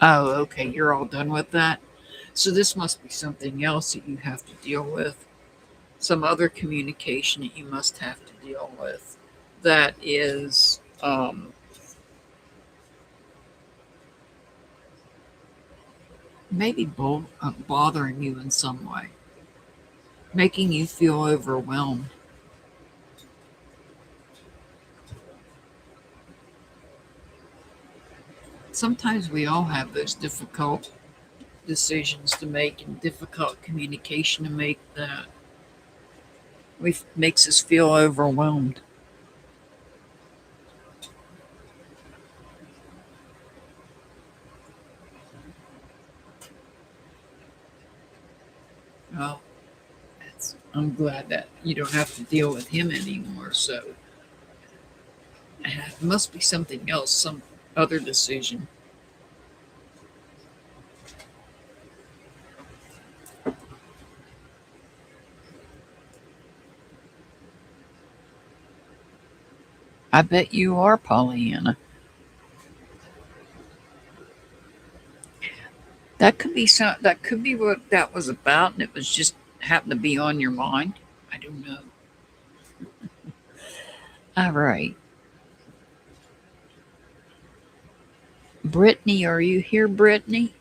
Oh, okay. You're all done with that. So this must be something else that you have to deal with. Some other communication that you must have to deal with that is maybe bothering you in some way, making you feel overwhelmed. Sometimes we all have those difficult decisions to make and difficult communication to make that makes us feel overwhelmed. Well, I'm glad that you don't have to deal with him anymore. So it must be something else, some other decision. I bet you are, Pollyanna. That could be what that was about, and it was just happened to be on your mind. I don't know. All right. Brittany, are you here, Brittany?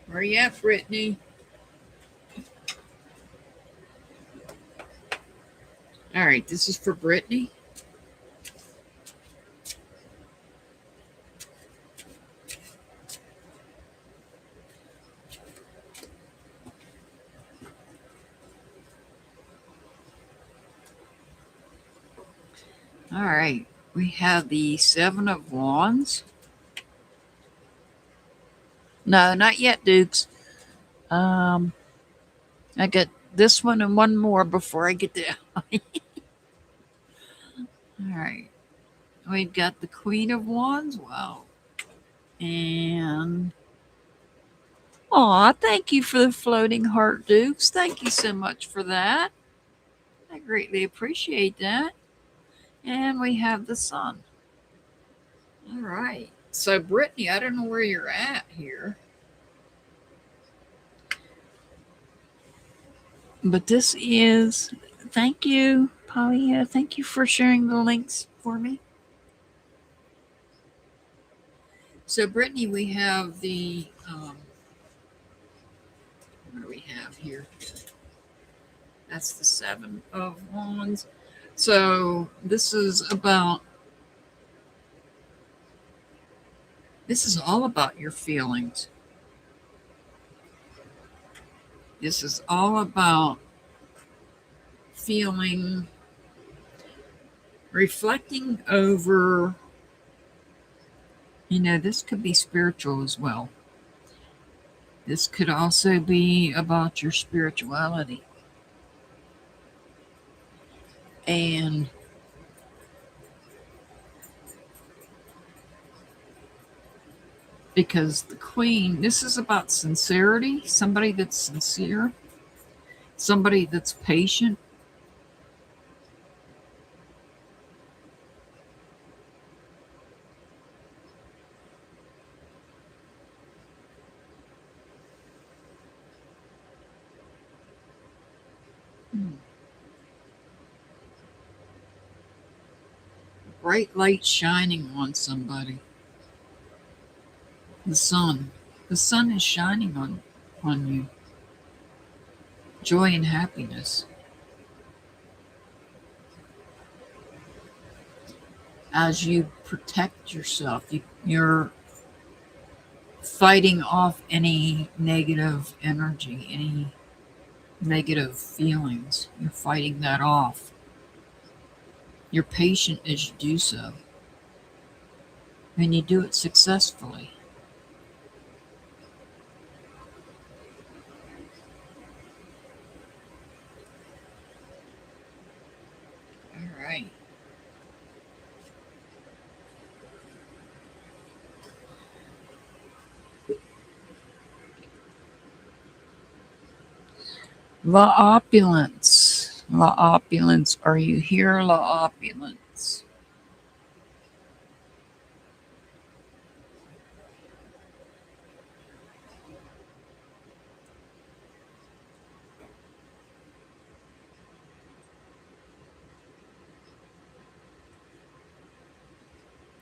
Where you at, Brittany? All right, this is for Brittany. All right, we have the Seven of Wands. No, not yet, Dukes. I got this one and one more before I get to. All right, we've got the Queen of Wands. Wow, and aw, thank you for the floating heart, Dukes. Thank you so much for that. I greatly appreciate that. And we have the Sun. All right. So, Brittany, I don't know where you're at here, but this is. Thank you, Polly. Thank you for sharing the links for me. So, Brittany, we have the. What do we have here? That's the Seven of Wands. So, this is about. This is all about your feelings. This is all about feeling, reflecting over, this could be spiritual as well. This could also be about your spirituality. And because the Queen, this is about sincerity, somebody that's sincere, somebody that's patient. bright light shining on somebody. The sun. The sun is shining on you. Joy and happiness. As you protect yourself, you're fighting off any negative energy, any negative feelings. You're fighting that off. You're patient as you do so. And you do it successfully. All right. La Opulence. La Opulence. Are you here, La Opulence?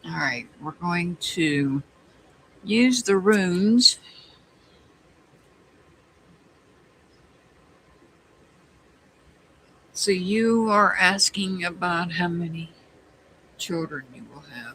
All right. We're going to use the runes. So you are asking about how many children you will have.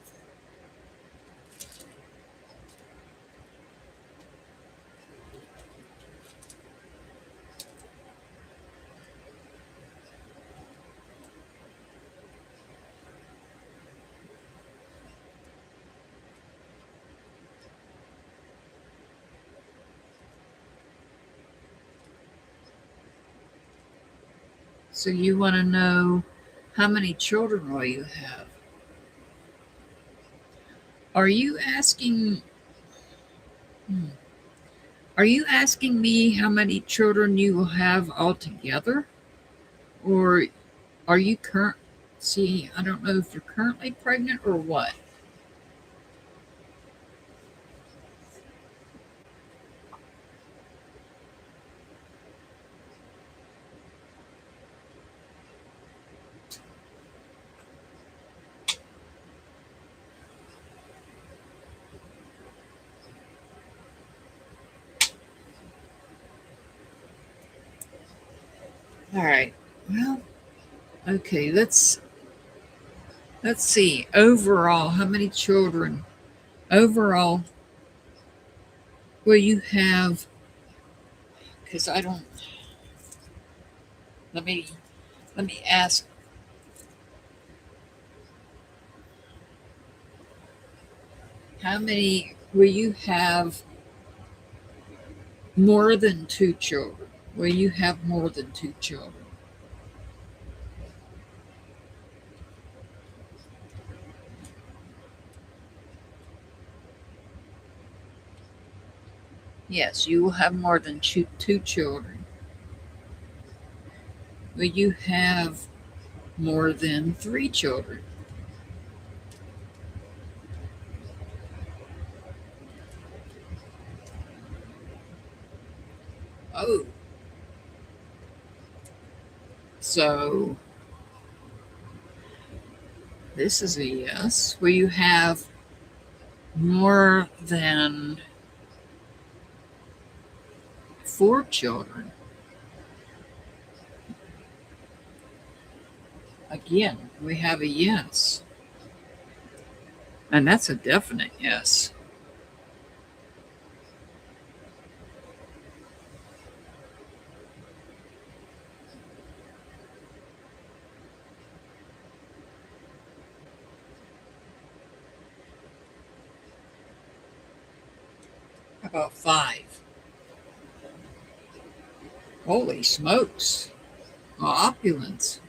So you want to know how many children will you have? Are you asking Are you asking me how many children you will have altogether? Or are you see, I don't know if you're currently pregnant or what. All right. Well, okay, let's see. Overall, how many children overall will you have? Because I don't let me ask, how many will you have more than two children? Will you have more than two children? Yes, you will have more than two children. Will you have more than three children? Oh, so this is a yes. Will you have more than four children? Again, we have a yes. And that's a definite yes. How about five? Holy smokes. Opulence.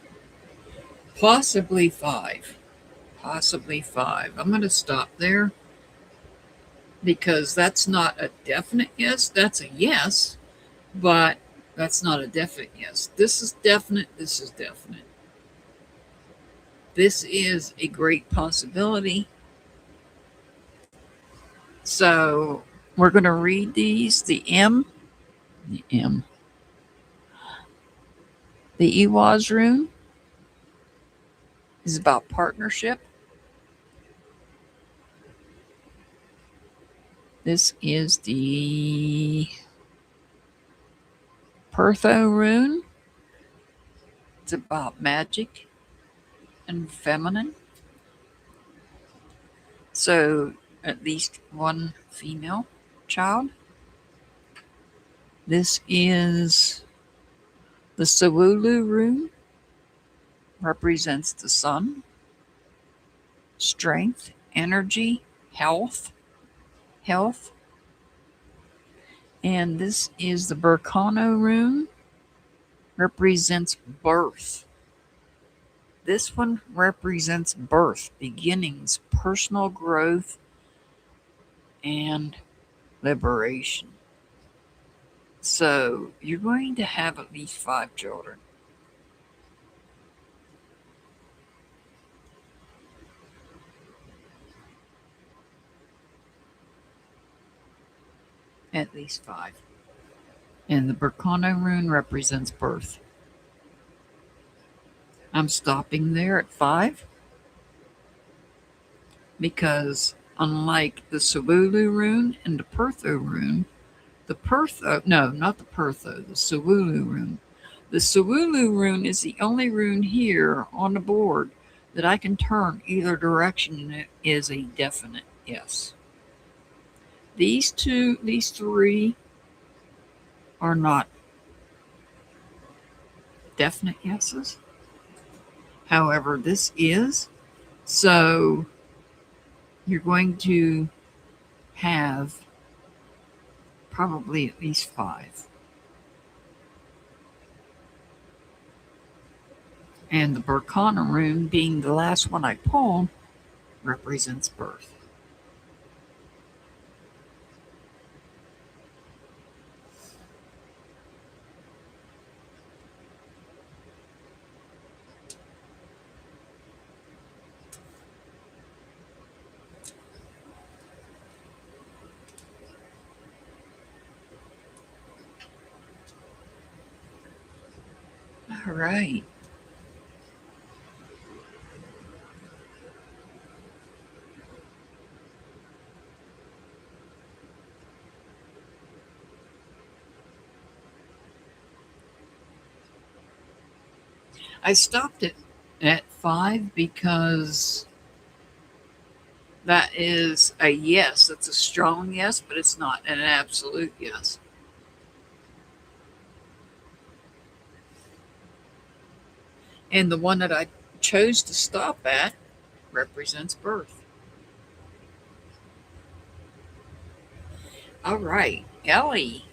Possibly five. Possibly five. I'm going to stop there because that's not a definite yes. That's a yes, but that's not a definite yes. This is definite. This is definite. This is a great possibility. So we're going to read these. The M. The Ewaz rune is about partnership. This is the Pertho rune. It's about magic and feminine. So at least one female child. This is the Sawulu rune. Represents the sun, strength, energy, health. And this is the Burkano rune. Represents birth. This one represents birth, beginnings, personal growth, and liberation. So you're going to have at least 5 children. At least 5. And the Burkano rune represents birth. I'm stopping there at 5 because unlike the Sawulu rune and the Pertho rune, the Sawulu rune. The Sawulu rune is the only rune here on the board that I can turn either direction and it is a definite yes. These 3 are not definite yeses. However, this is. So you're going to have probably at least 5. And the Burkana rune, being the last one I pulled, represents birth. All right. I stopped it at 5 because that is a yes. It's a strong yes, but it's not an absolute yes. And the one that I chose to stop at represents birth. All right, Ellie.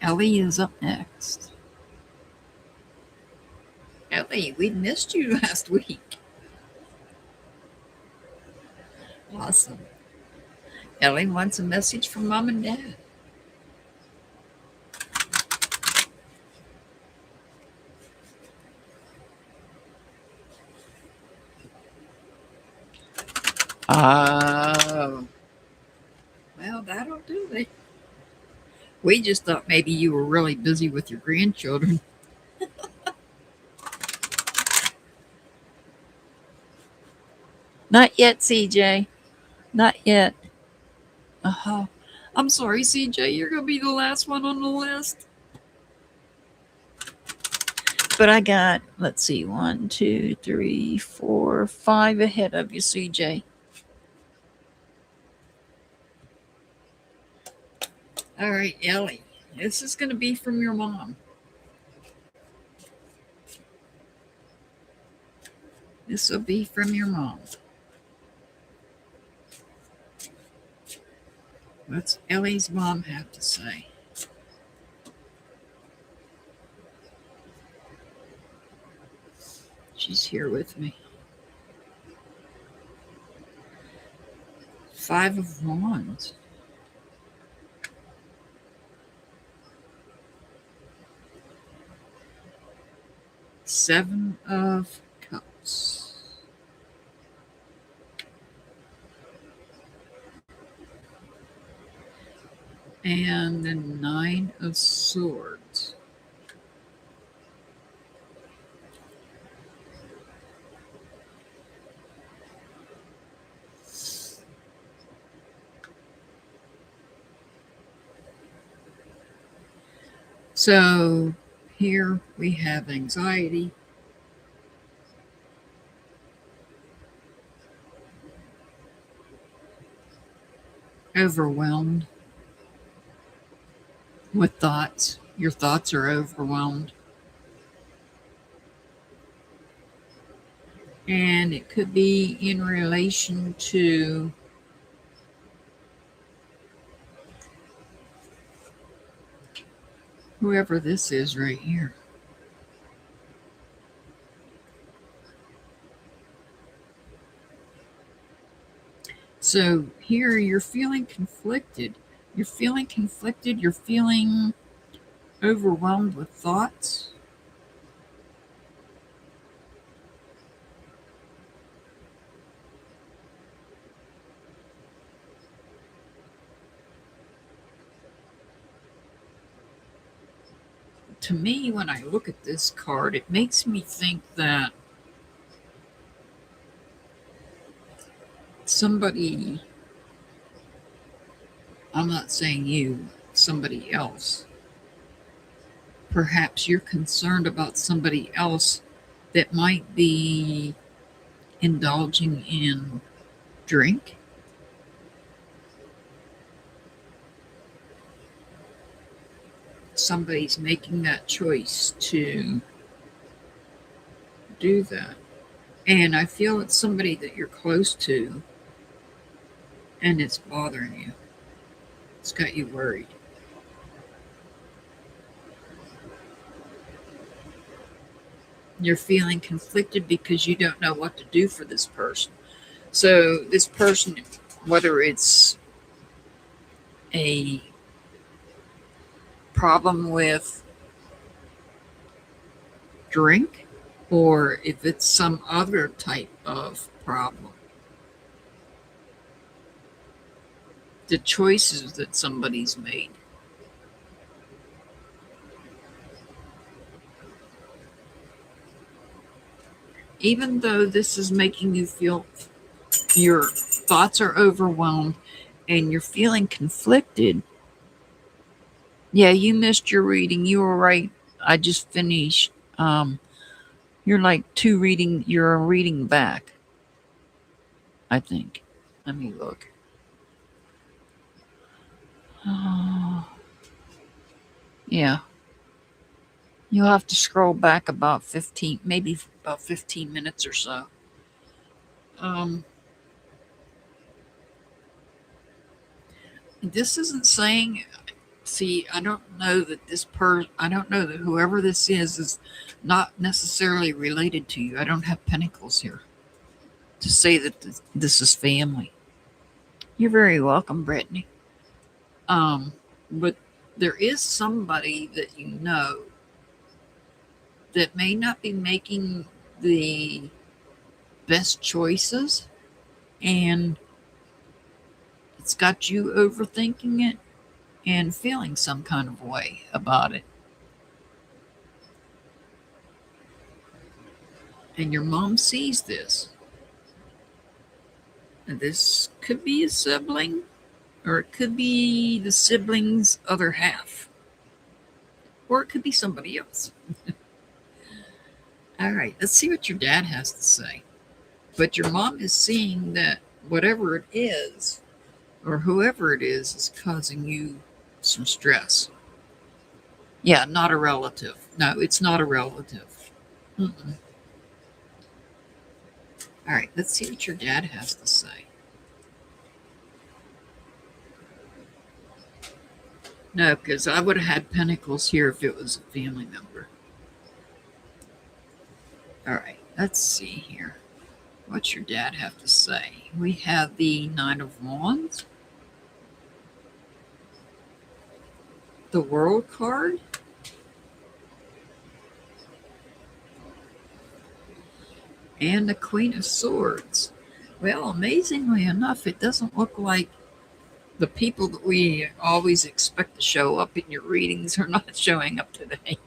Ellie is up next. Ellie, we missed you last week. Awesome. Ellie wants a message from Mom and Dad. Oh. Well, that'll do it. We just thought maybe you were really busy with your grandchildren. Not yet, CJ. Not yet. Uh-huh. I'm sorry, CJ. You're going to be the last one on the list. But I got, let's see, 1, 2, 3, 4, 5 ahead of you, CJ. All right, Ellie. This is going to be from your mom. This will be from your mom. What's Ellie's mom have to say? She's here with me. 5 of Wands. Seven of Cups. And the 9 of Swords. So here we have anxiety, overwhelmed with thoughts. Your thoughts are overwhelmed. And it could be in relation to whoever this is right here. So here you're feeling conflicted. You're feeling conflicted. You're feeling overwhelmed with thoughts. To me, when I look at this card, it makes me think that somebody, I'm not saying you, somebody else, perhaps you're concerned about somebody else that might be indulging in drink. Somebody's making that choice to do that. And I feel it's somebody that you're close to, and it's bothering you. It's got you worried. You're feeling conflicted because you don't know what to do for this person. So this person, whether it's a problem with drink or if it's some other type of problem, the choices that somebody's made. Even though this is making you feel your thoughts are overwhelmed and you're feeling conflicted. Yeah, you missed your reading. You were right. I just finished. You're like you're a reading back, I think. Let me look. Yeah. You'll have to scroll back about 15, maybe about 15 minutes or so. This isn't saying, see, I don't know that I don't know that whoever this is not necessarily related to you. I don't have pentacles here to say that this is family. You're very welcome, Brittany. But there is somebody that you know that may not be making the best choices, and it's got you overthinking it and feeling some kind of way about it. And your mom sees this. And this could be a sibling, or it could be the sibling's other half, or it could be somebody else. All right, let's see what your dad has to say. But your mom is seeing that whatever it is, or whoever it is causing you some stress. Yeah, not a relative. No, it's not a relative. Mm-mm. All right, let's see what your dad has to say. No, because I would have had pentacles here if it was a family member. All right, let's see here. What's your dad have to say? We have the Nine of Wands, the World card, and the Queen of Swords. Well, amazingly enough, it doesn't look like the people that we always expect to show up in your readings are not showing up today,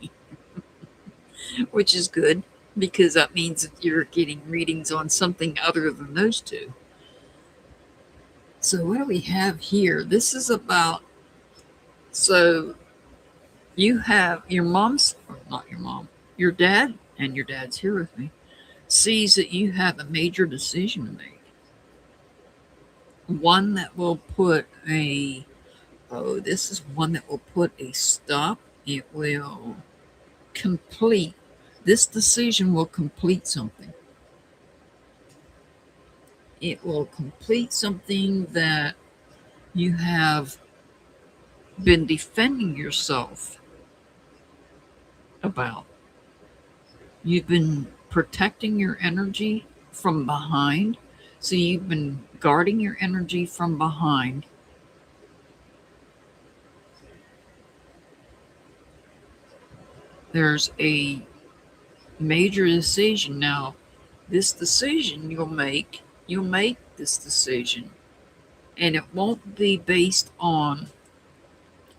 which is good because that means that you're getting readings on something other than those two. So what do we have here? This is about, so You have your mom's, or not your mom, your dad, and your dad's here with me, sees that you have a major decision to make. One that will put a, oh, this is one that will put a stop. It will complete, this decision will complete something. It will complete something that you have been defending yourself about. You've been protecting your energy from behind. So you've been guarding your energy from behind. There's a major decision now. This decision you'll make this decision, and it won't be based on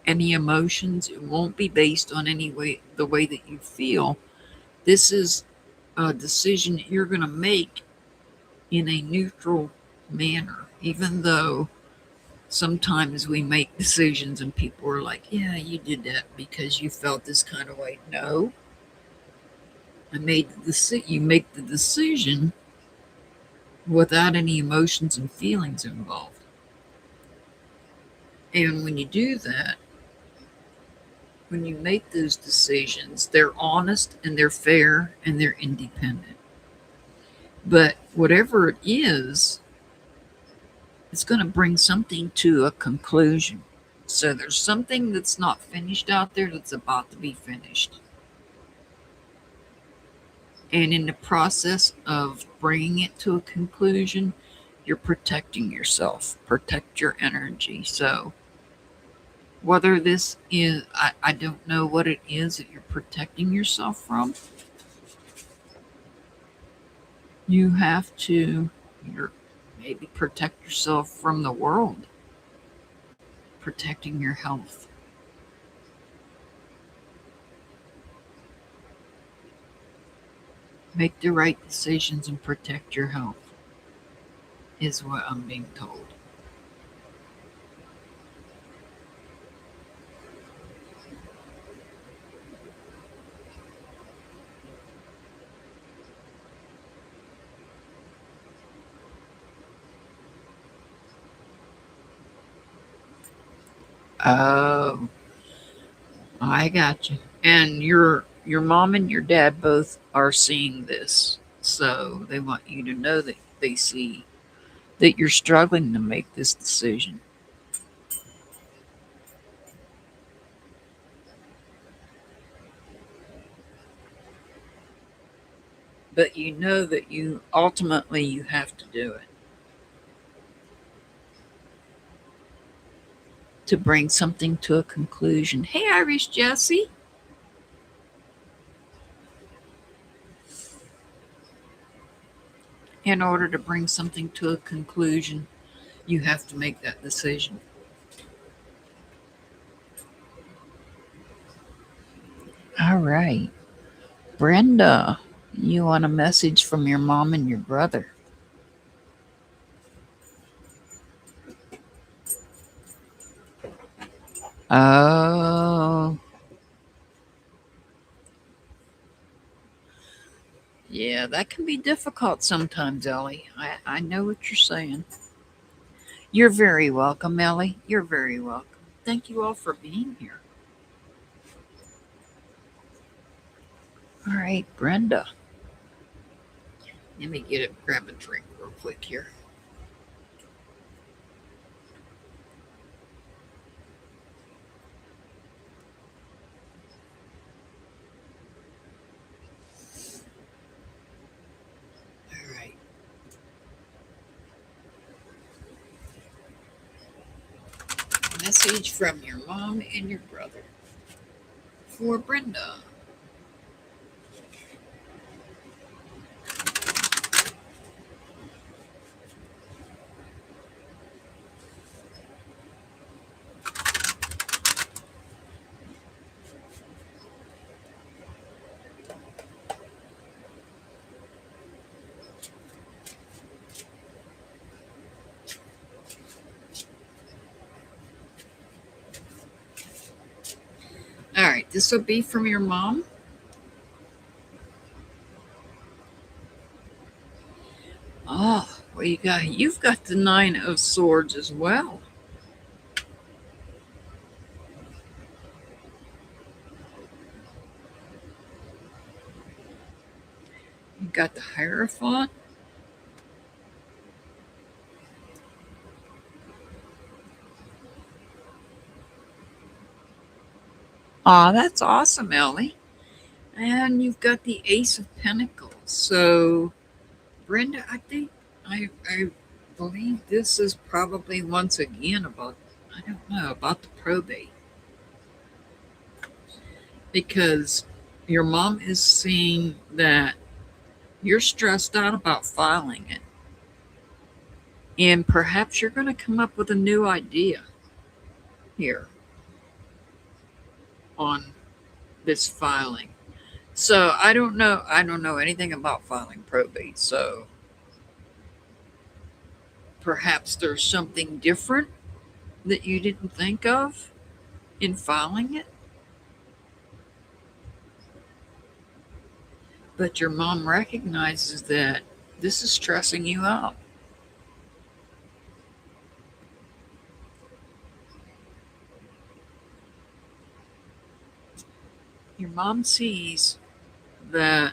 any emotions. It won't be based on any way, the way that you feel. This is a decision that you're going to make in a neutral manner, even though sometimes we make decisions and people are like, yeah, you did that because you felt this kind of way. No, you make the decision without any emotions and feelings involved. And when you do that, when you make those decisions, they're honest and they're fair and they're independent. But whatever it is, it's going to bring something to a conclusion. So there's something that's not finished out there that's about to be finished. And in the process of bringing it to a conclusion, you're protecting yourself, protect your energy. So whether this is, I don't know what it is that you're protecting yourself from. You have to, maybe protect yourself from the world, protecting your health. Make the right decisions and protect your health, is what I'm being told. Oh, I got you. And your mom and your dad both are seeing this. So they want you to know that they see that you're struggling to make this decision. But you know that you ultimately you have to do it to bring something to a conclusion. Hey, Irish Jesse. In order to bring something to a conclusion, you have to make that decision. All right. Brenda, you want a message from your mom and your brother? Oh, yeah, that can be difficult sometimes, Ellie. I know what you're saying. You're very welcome, Ellie. You're very welcome. Thank you all for being here. All right, Brenda. Let me grab a drink real quick here. All right. Message from your mom and your brother for Brenda. All right. This will be from your mom? Oh, well, you've got the Nine of Swords as well. You got the Hierophant. Ah, that's awesome, Ellie. And you've got the Ace of Pentacles. So, Brenda, I believe this is probably once again about, I don't know, about the probate. Because your mom is seeing that you're stressed out about filing it. And perhaps you're going to come up with a new idea here on this filing. So I don't know anything about filing probate. So perhaps there's something different that you didn't think of in filing it. But your mom recognizes that this is stressing you out. Your mom sees that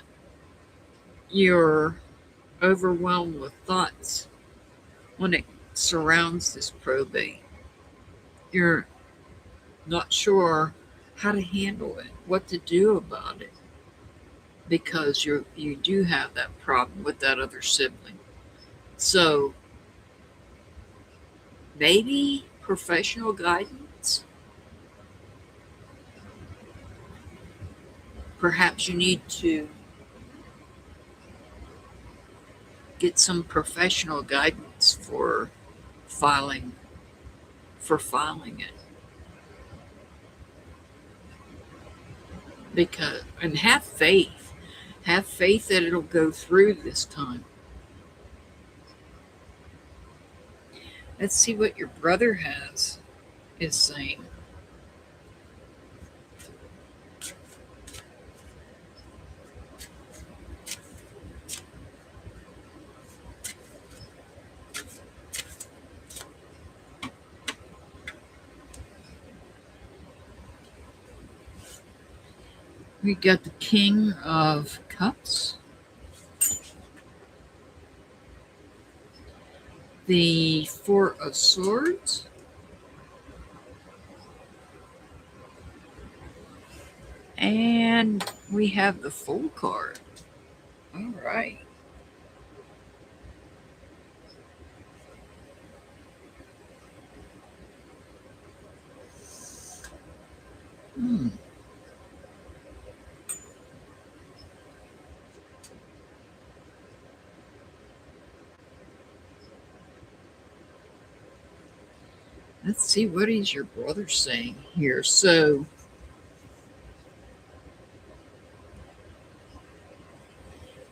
you're overwhelmed with thoughts when it surrounds this probate. You're not sure how to handle it, what to do about it, because you do have that problem with that other sibling. So maybe professional guidance. Perhaps you need to get some professional guidance filing filing it. Because and have faith. Have faith that it'll go through this time. Let's see what your brother is saying. We got the King of Cups, the Four of Swords, and we have the Fool card. All right. Hmm. Let's see, what is your brother saying here? So,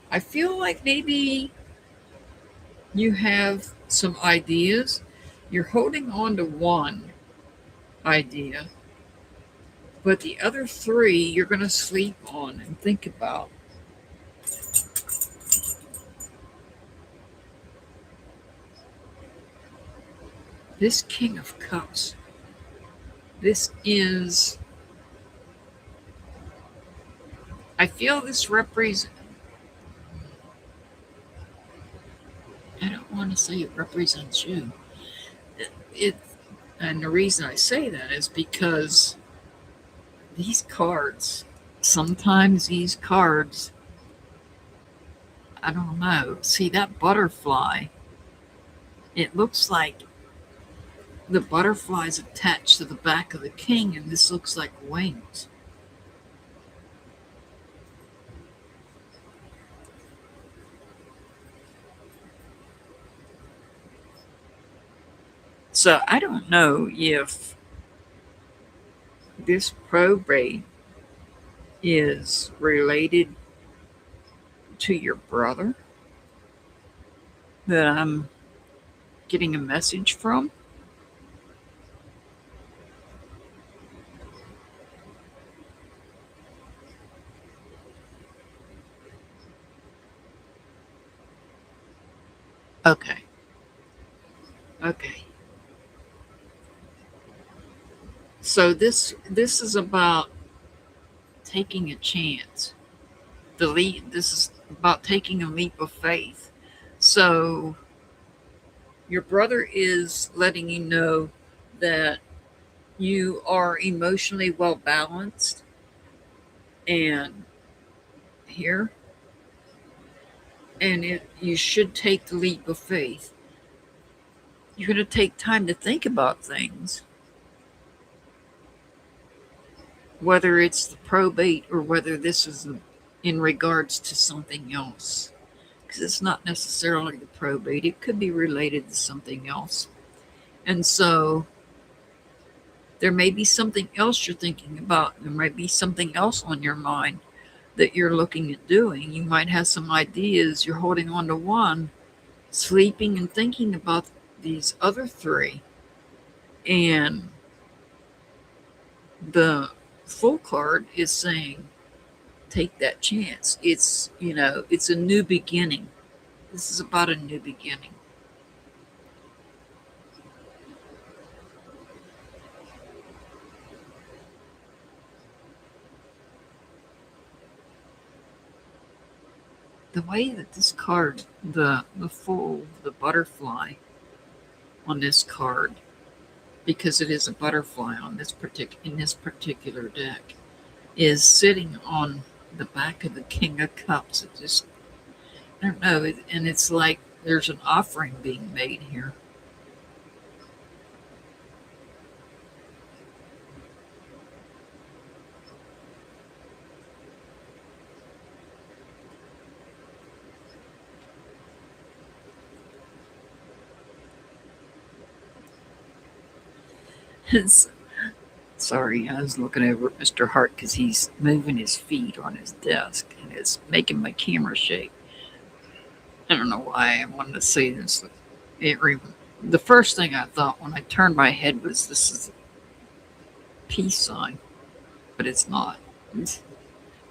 I feel like maybe you have some ideas. You're holding on to one idea, but the other three you're going to sleep on and think about. This King of Cups, this is, I feel this represents, I don't want to say it represents you. It, and the reason I say that is because these cards, sometimes these cards, I don't know. See that butterfly? It looks like the butterfly's attached to the back of the king, and this looks like wings. So I don't know if this probate is related to your brother that I'm getting a message from. Okay. Okay. So this is about taking a chance. This is about taking a leap of faith. So your brother is letting you know that you are emotionally well balanced and here you should take the leap of faith. You're going to take time to think about things, whether it's the probate or whether this is in regards to something else. Because it's not necessarily the probate, it could be related to something else. And so there may be something else you're thinking about. There might be something else on your mind that you're looking at doing. You might have some ideas. You're holding on to one, sleeping and thinking about these other three. And the full card is saying, take that chance. It's a new beginning. This is about a new beginning. The way that this card, the butterfly on this card, because it is a butterfly on in this particular deck, is sitting on the back of the King of Cups. It just, I don't know, and it's like there's an offering being made here. It's, sorry, I was looking over at Mr. Hart because he's moving his feet on his desk and it's making my camera shake. I don't know why I wanted to say this. The first thing I thought when I turned my head was this is a peace sign, but it's not. It's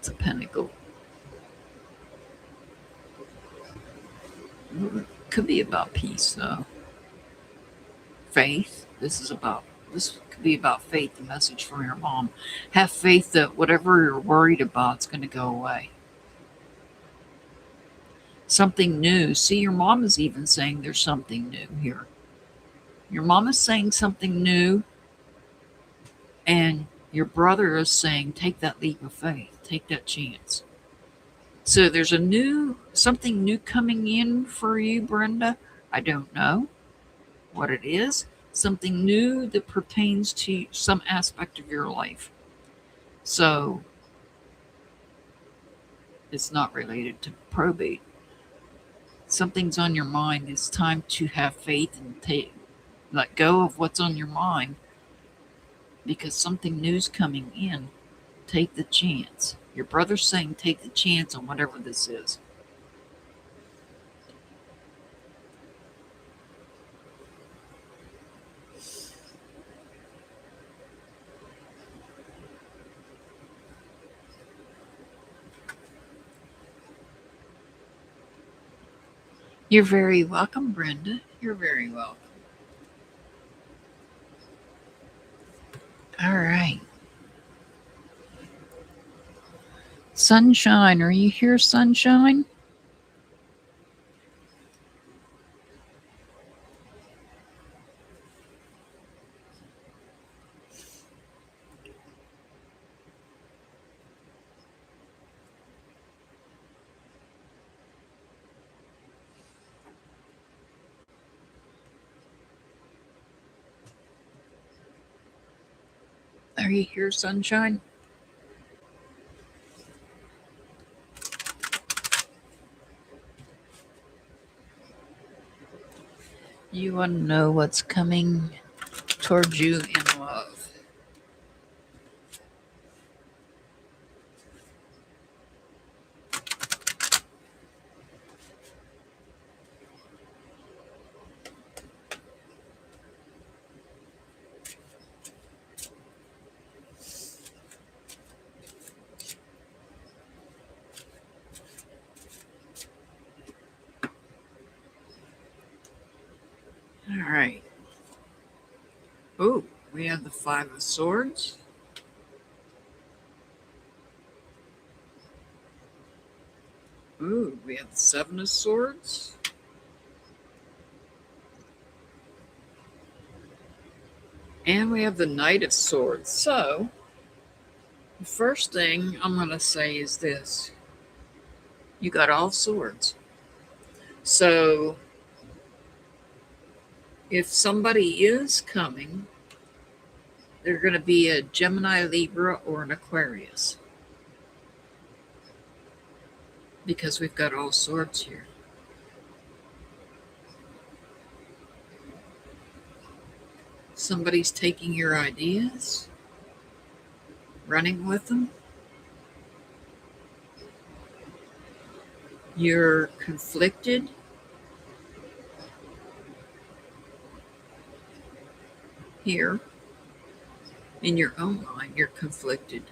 a pentacle. It could be about peace, though. Faith. This could be about faith. The message from your mom. Have faith that whatever you're worried about is going to go away. Something new. See, your mom is even saying there's something new here. Your mom is saying something new, and your brother is saying, take that leap of faith, take that chance. So there's something new coming in for you, Brenda. I don't know what it is. Something new that pertains to some aspect of your life. So it's not related to probate. Something's on your mind. It's time to have faith and let go of what's on your mind because something new's coming in. Take the chance. Your brother's saying take the chance on whatever this is. You're very welcome, Brenda. You're very welcome. All right. Sunshine, are you here, Sunshine? Are you here, Sunshine? You want to know what's coming towards you in love. All right. Oh, we have the Five of Swords. Ooh, we have the Seven of Swords. And we have the Knight of Swords. So, the first thing I'm going to say is this. You got all swords. So, if somebody is coming, they're going to be a Gemini, Libra, or an Aquarius. Because we've got all swords here. Somebody's taking your ideas, running with them. You're conflicted. Here, in your own mind, you're conflicted.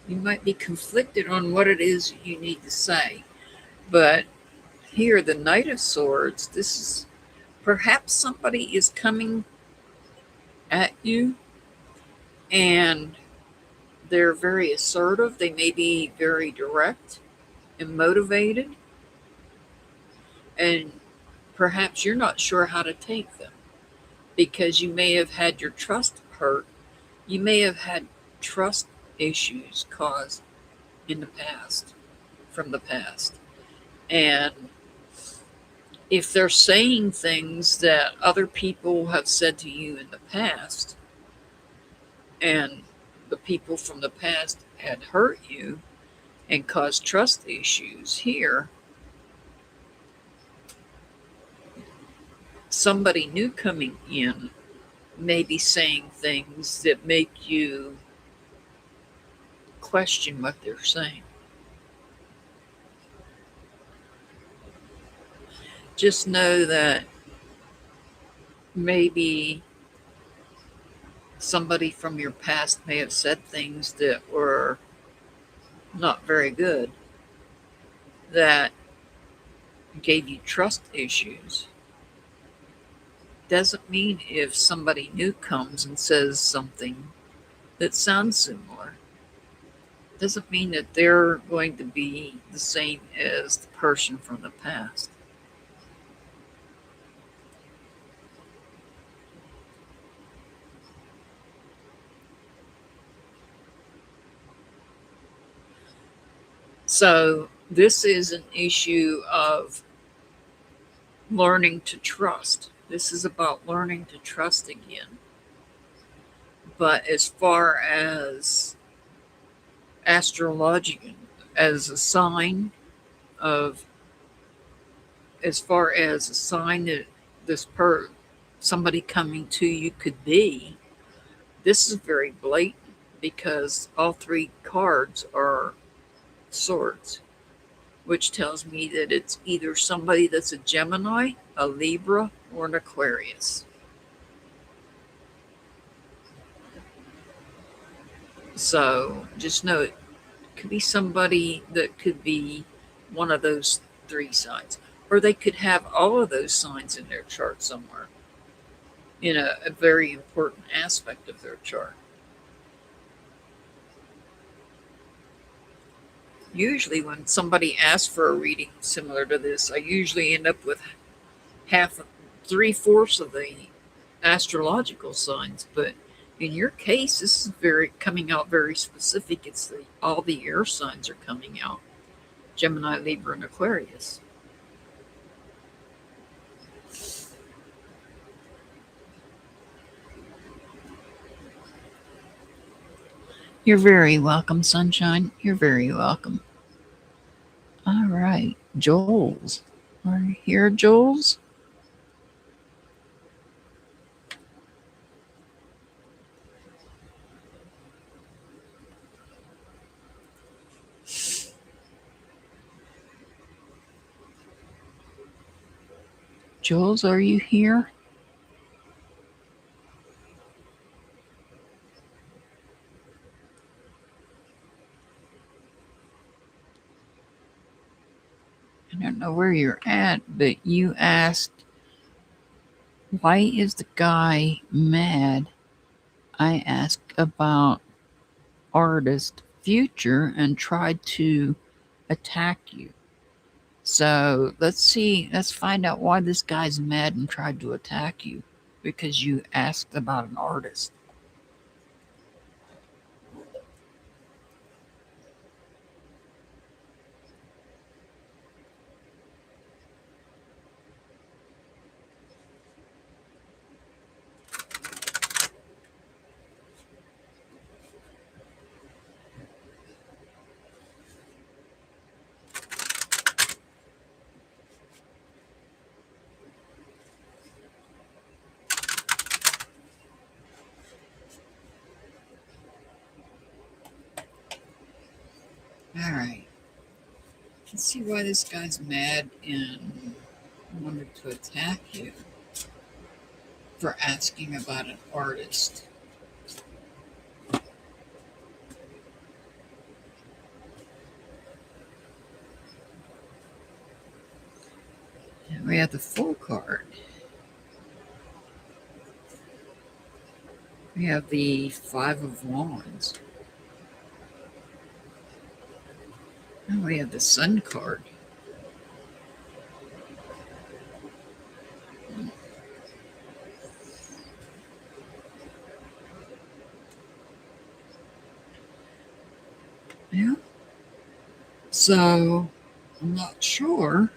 You might be conflicted on what it is you need to say. But here, the Knight of Swords, this is perhaps somebody is coming at you and they're very assertive. They may be very direct and motivated. And perhaps you're not sure how to take them because you may have had your trust hurt. You may have had trust issues caused in the past, from the past. And if they're saying things that other people have said to you in the past, and the people from the past had hurt you and caused trust issues here, somebody new coming in may be saying things that make you question what they're saying. Just know that maybe somebody from your past may have said things that were not very good, that gave you trust issues. Doesn't mean if somebody new comes and says something that sounds similar, doesn't mean that they're going to be the same as the person from the past. So this is an issue of learning to trust. This is about learning to trust again. But as far as astrology, as a sign of, as far as a sign that this somebody coming to you could be, this is very blatant because all three cards are swords, which tells me that it's either somebody that's a Gemini, a Libra, or an Aquarius. So just know it could be somebody that could be one of those three signs, or they could have all of those signs in their chart somewhere in a very important aspect of their chart. Usually when somebody asks for a reading similar to this, I usually end up with half, 3/4 of the astrological signs. But in your case, this is very coming out very specific. It's all the air signs are coming out: Gemini, Libra, and Aquarius. You're very welcome, Sunshine. You're very welcome. All right, Jules. Are you here, Jules? Jules, are you here? I don't know where you're at, but you asked, why is the guy mad? I asked about artist future and tried to attack you. So let's find out why this guy's mad and tried to attack you because you asked about an artist. All right. Let's see why this guy's mad and wanted to attack you for asking about an artist. And we have the Fool card. We have the Five of Wands. And we have the Sun card. Yeah. So I'm not sure.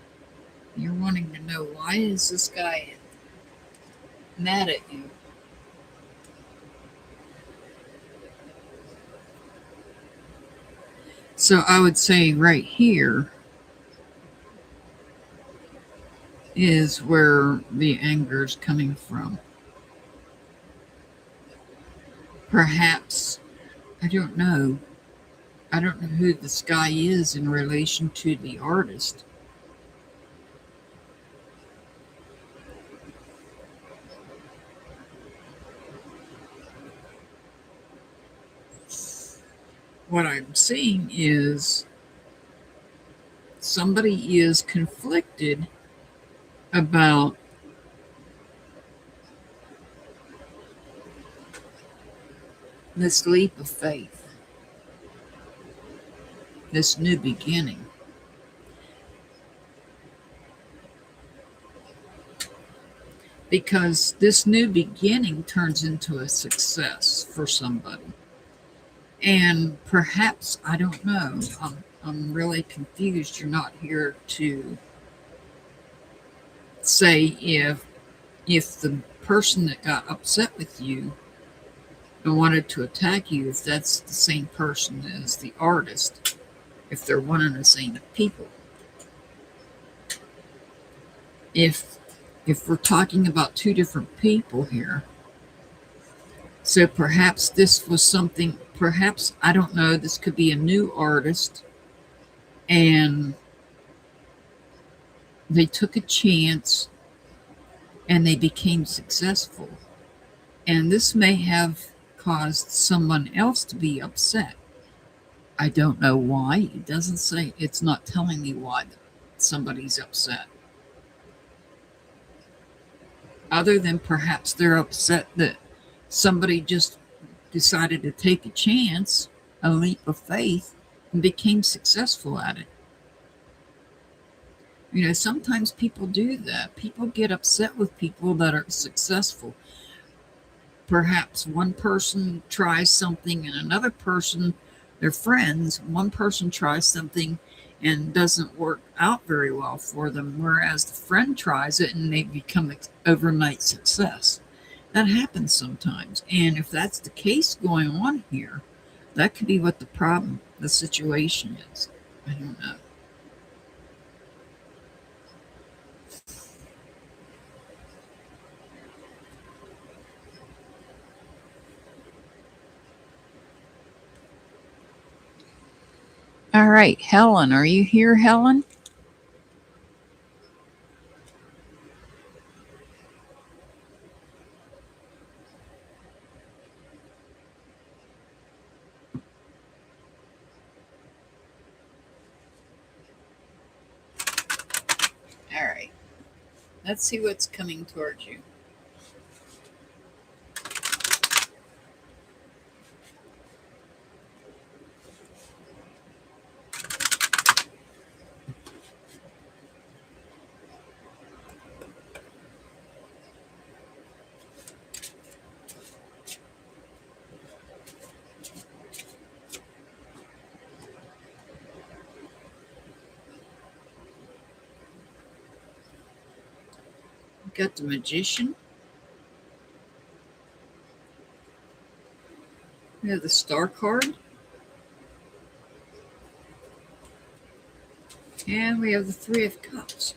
You're wanting to know why is this guy mad at you? So I would say right here is where the anger is coming from. Perhaps, I don't know. I don't know who this guy is in relation to the artist. What I'm seeing is somebody is conflicted about this leap of faith, this new beginning. Because this new beginning turns into a success for somebody. And perhaps, I don't know, I'm really confused. You're not here to say if the person that got upset with you and wanted to attack you, if that's the same person as the artist, if they're one and the same people. If we're talking about two different people here, so perhaps this was something, perhaps, I don't know, this could be a new artist and they took a chance and they became successful. And this may have caused someone else to be upset. I don't know why. It doesn't say, it's not telling me why somebody's upset. Other than perhaps they're upset that somebody just decided to take a chance, a leap of faith, and became successful at it. You know, sometimes people do that. People get upset with people that are successful. Perhaps one person tries something and another person, they're friends, one person tries something and doesn't work out very well for them, whereas the friend tries it and they become an overnight success. That happens sometimes. And if that's the case going on here, that could be what the problem, the situation is. I don't know. All right, Helen, are you here, Helen? Let's see what's coming towards you. Got the Magician. We have the Star card. And we have the Three of Cups.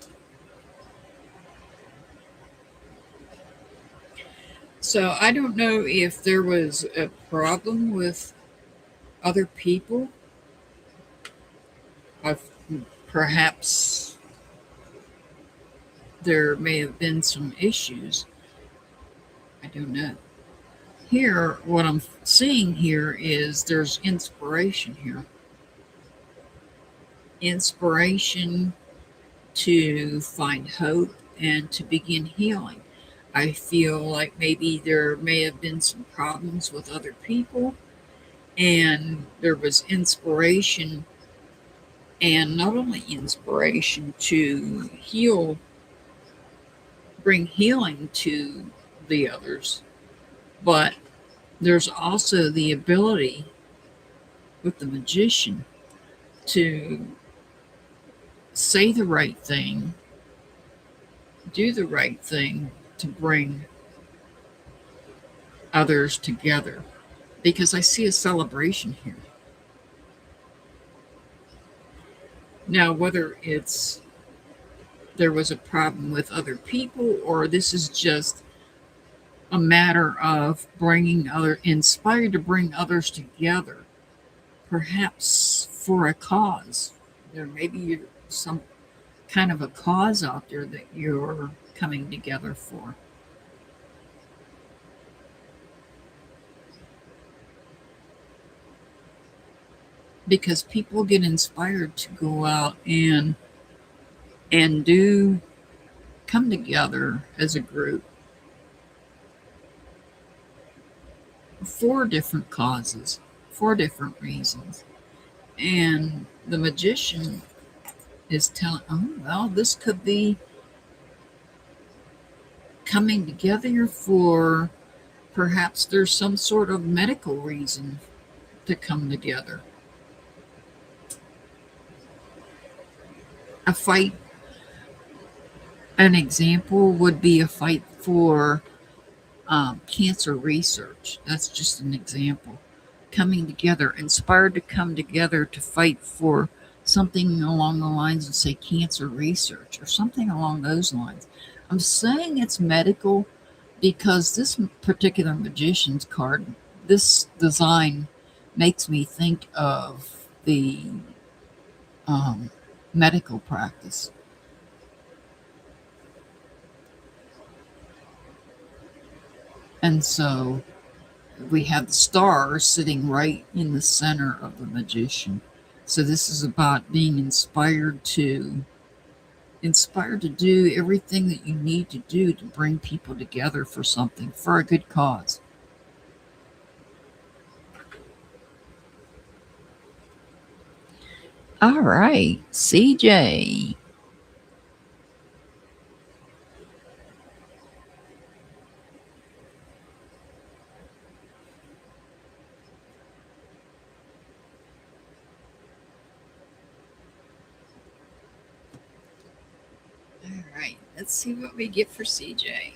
So I don't know if there was a problem with other people. Perhaps there may have been some issues. I don't know. Here, what I'm seeing here is there's inspiration here. Inspiration to find hope and to begin healing. I feel like maybe there may have been some problems with other people, and there was inspiration, and not only inspiration to heal, bring healing to the others, but there's also the ability with the Magician to say the right thing, do the right thing to bring others together, because I see a celebration here. Now, whether it's there was a problem with other people or this is just a matter of inspired to bring others together, perhaps for a cause. There may be some kind of a cause out there that you're coming together for. Because people get inspired to go out and do come together as a group for different causes, for different reasons. And the Magician is telling, oh, well, this could be coming together for perhaps there's some sort of medical reason to come together. A fight, an example would be a fight for cancer research. That's just an example. Coming together, inspired to come together to fight for something along the lines of, say, cancer research or something along those lines. I'm saying it's medical because this particular Magician's card, this design makes me think of the medical practice. And so we have the star sitting right in the center of the Magician. So this is about being inspired to do everything that you need to do to bring people together for something, for a good cause. All right, CJ. All right, let's see what we get for CJ.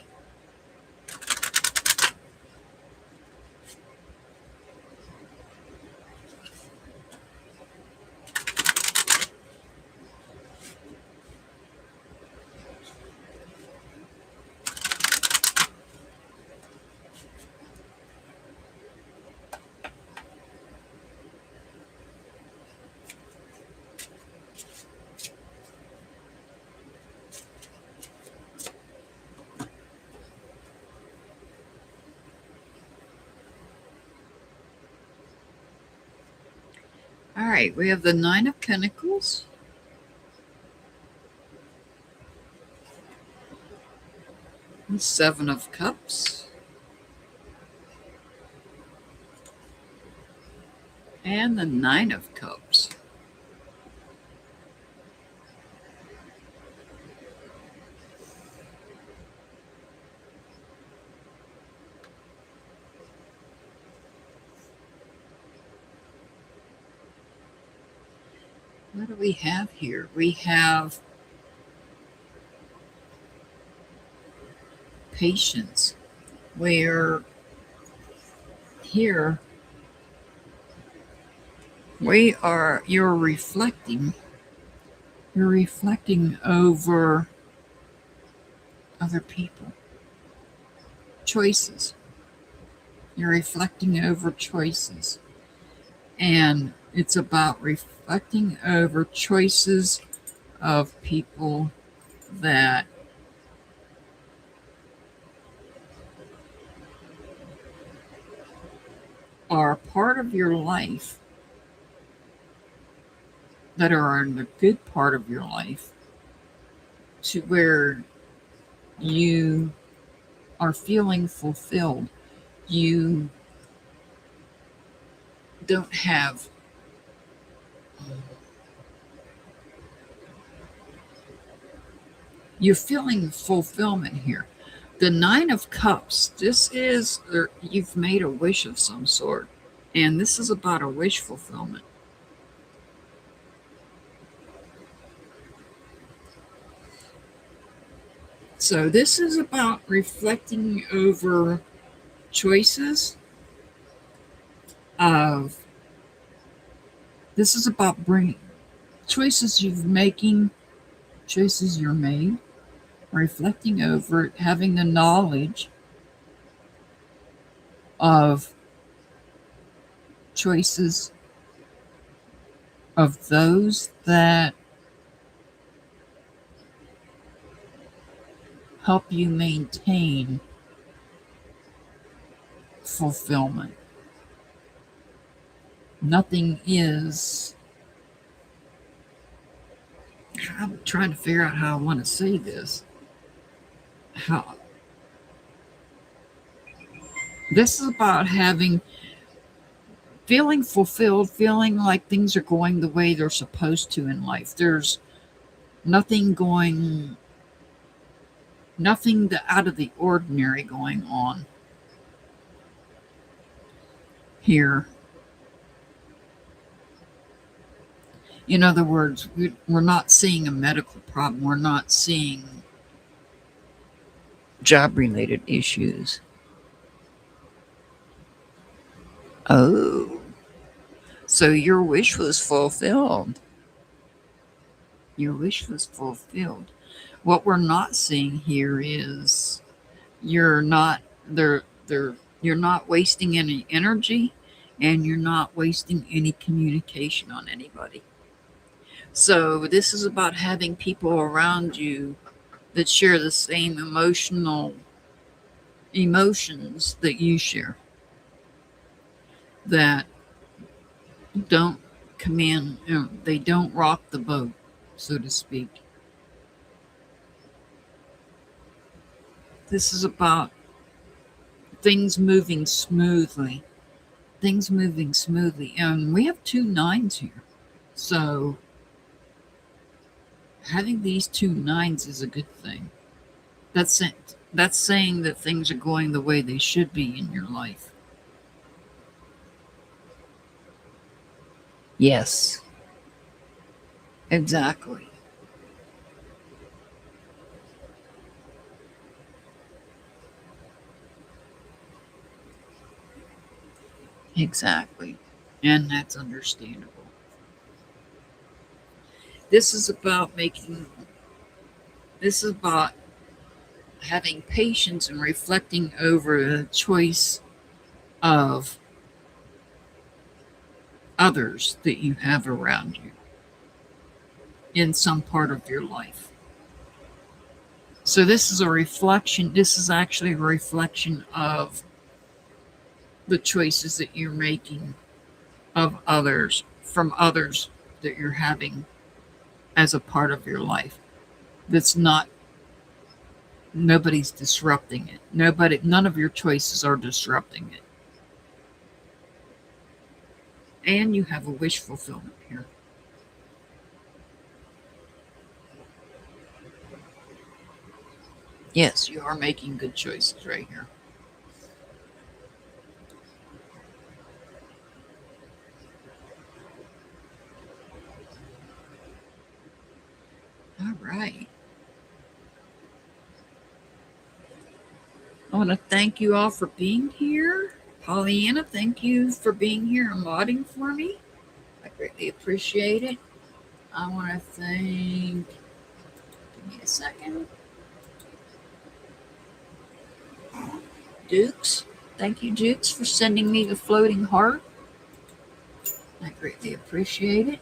All right, we have the Nine of Pentacles, The Seven of Cups. And the Nine of Cups. What do we have here? We have patience, where here you're reflecting over other people, choices. You're reflecting over choices. And it's about reflecting over choices of people that are part of your life, that are in the good part of your life, to where you are feeling fulfilled. You don't have you're feeling fulfillment here. The Nine of Cups, this is, you've made a wish of some sort, and this is about a wish fulfillment. So this is about reflecting over choices of, this is about bringing choices choices you're made, reflecting over it, having the knowledge of choices of those that help you maintain fulfillment. Nothing is, I'm trying to figure out how I want to say this. How this is about feeling fulfilled, feeling like things are going the way they're supposed to in life. There's nothing out of the ordinary going on here. In other words, we're not seeing a medical problem. We're not seeing job-related issues. Oh, so your wish was fulfilled. Your wish was fulfilled. What we're not seeing here is you're not you're not wasting any energy, and you're not wasting any communication on anybody. So this is about having people around you that share the same emotions that you share, that don't come in, they don't rock the boat, so to speak. This is about things moving smoothly. And we have 2 9s here. So having these 2 9s is a good thing. That's saying that things are going the way they should be in your life. Yes. Exactly. Exactly. And that's understandable. This is about having patience and reflecting over the choice of others that you have around you in some part of your life. So this is a reflection. This is actually a reflection of the choices that you're making of others, from others that you're having as a part of your life. That's not Nobody's disrupting it. None of your choices are disrupting it. And you have a wish fulfillment here. Yes, you are making good choices right here. All right. I want to thank you all for being here. Pollyanna, thank you for being here and modding for me. I greatly appreciate it. I want to thank, give me a second, Dukes. Thank you, Dukes, for sending me the floating heart. I greatly appreciate it.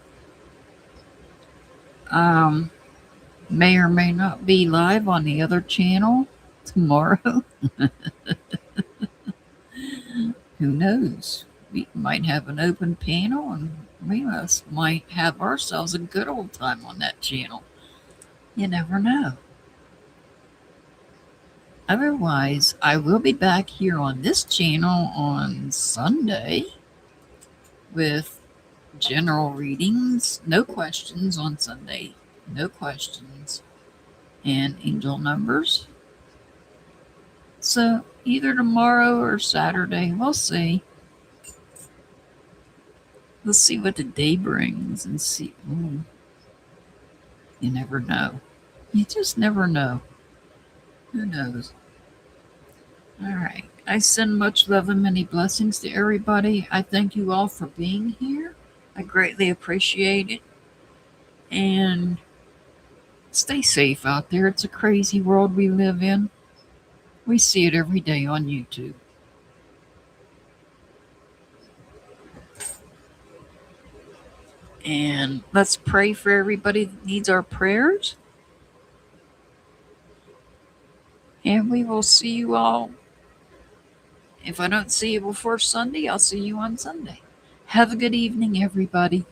May or may not be live on the other channel tomorrow. Who knows? We might have an open panel and we might have ourselves a good old time on that channel. You never know. Otherwise, I will be back here on this channel on Sunday with general readings. No questions on Sunday. No questions. And angel numbers. So either tomorrow or Saturday, we'll see. Let's see what the day brings and see. Ooh, you never know. You just never know. Who knows? All right. I send much love and many blessings to everybody. I thank you all for being here. I greatly appreciate it. And stay safe out there. It's a crazy world we live in. We see it every day on YouTube. And let's pray for everybody that needs our prayers. And we will see you all. If I don't see you before Sunday, I'll see you on Sunday. Have a good evening, everybody.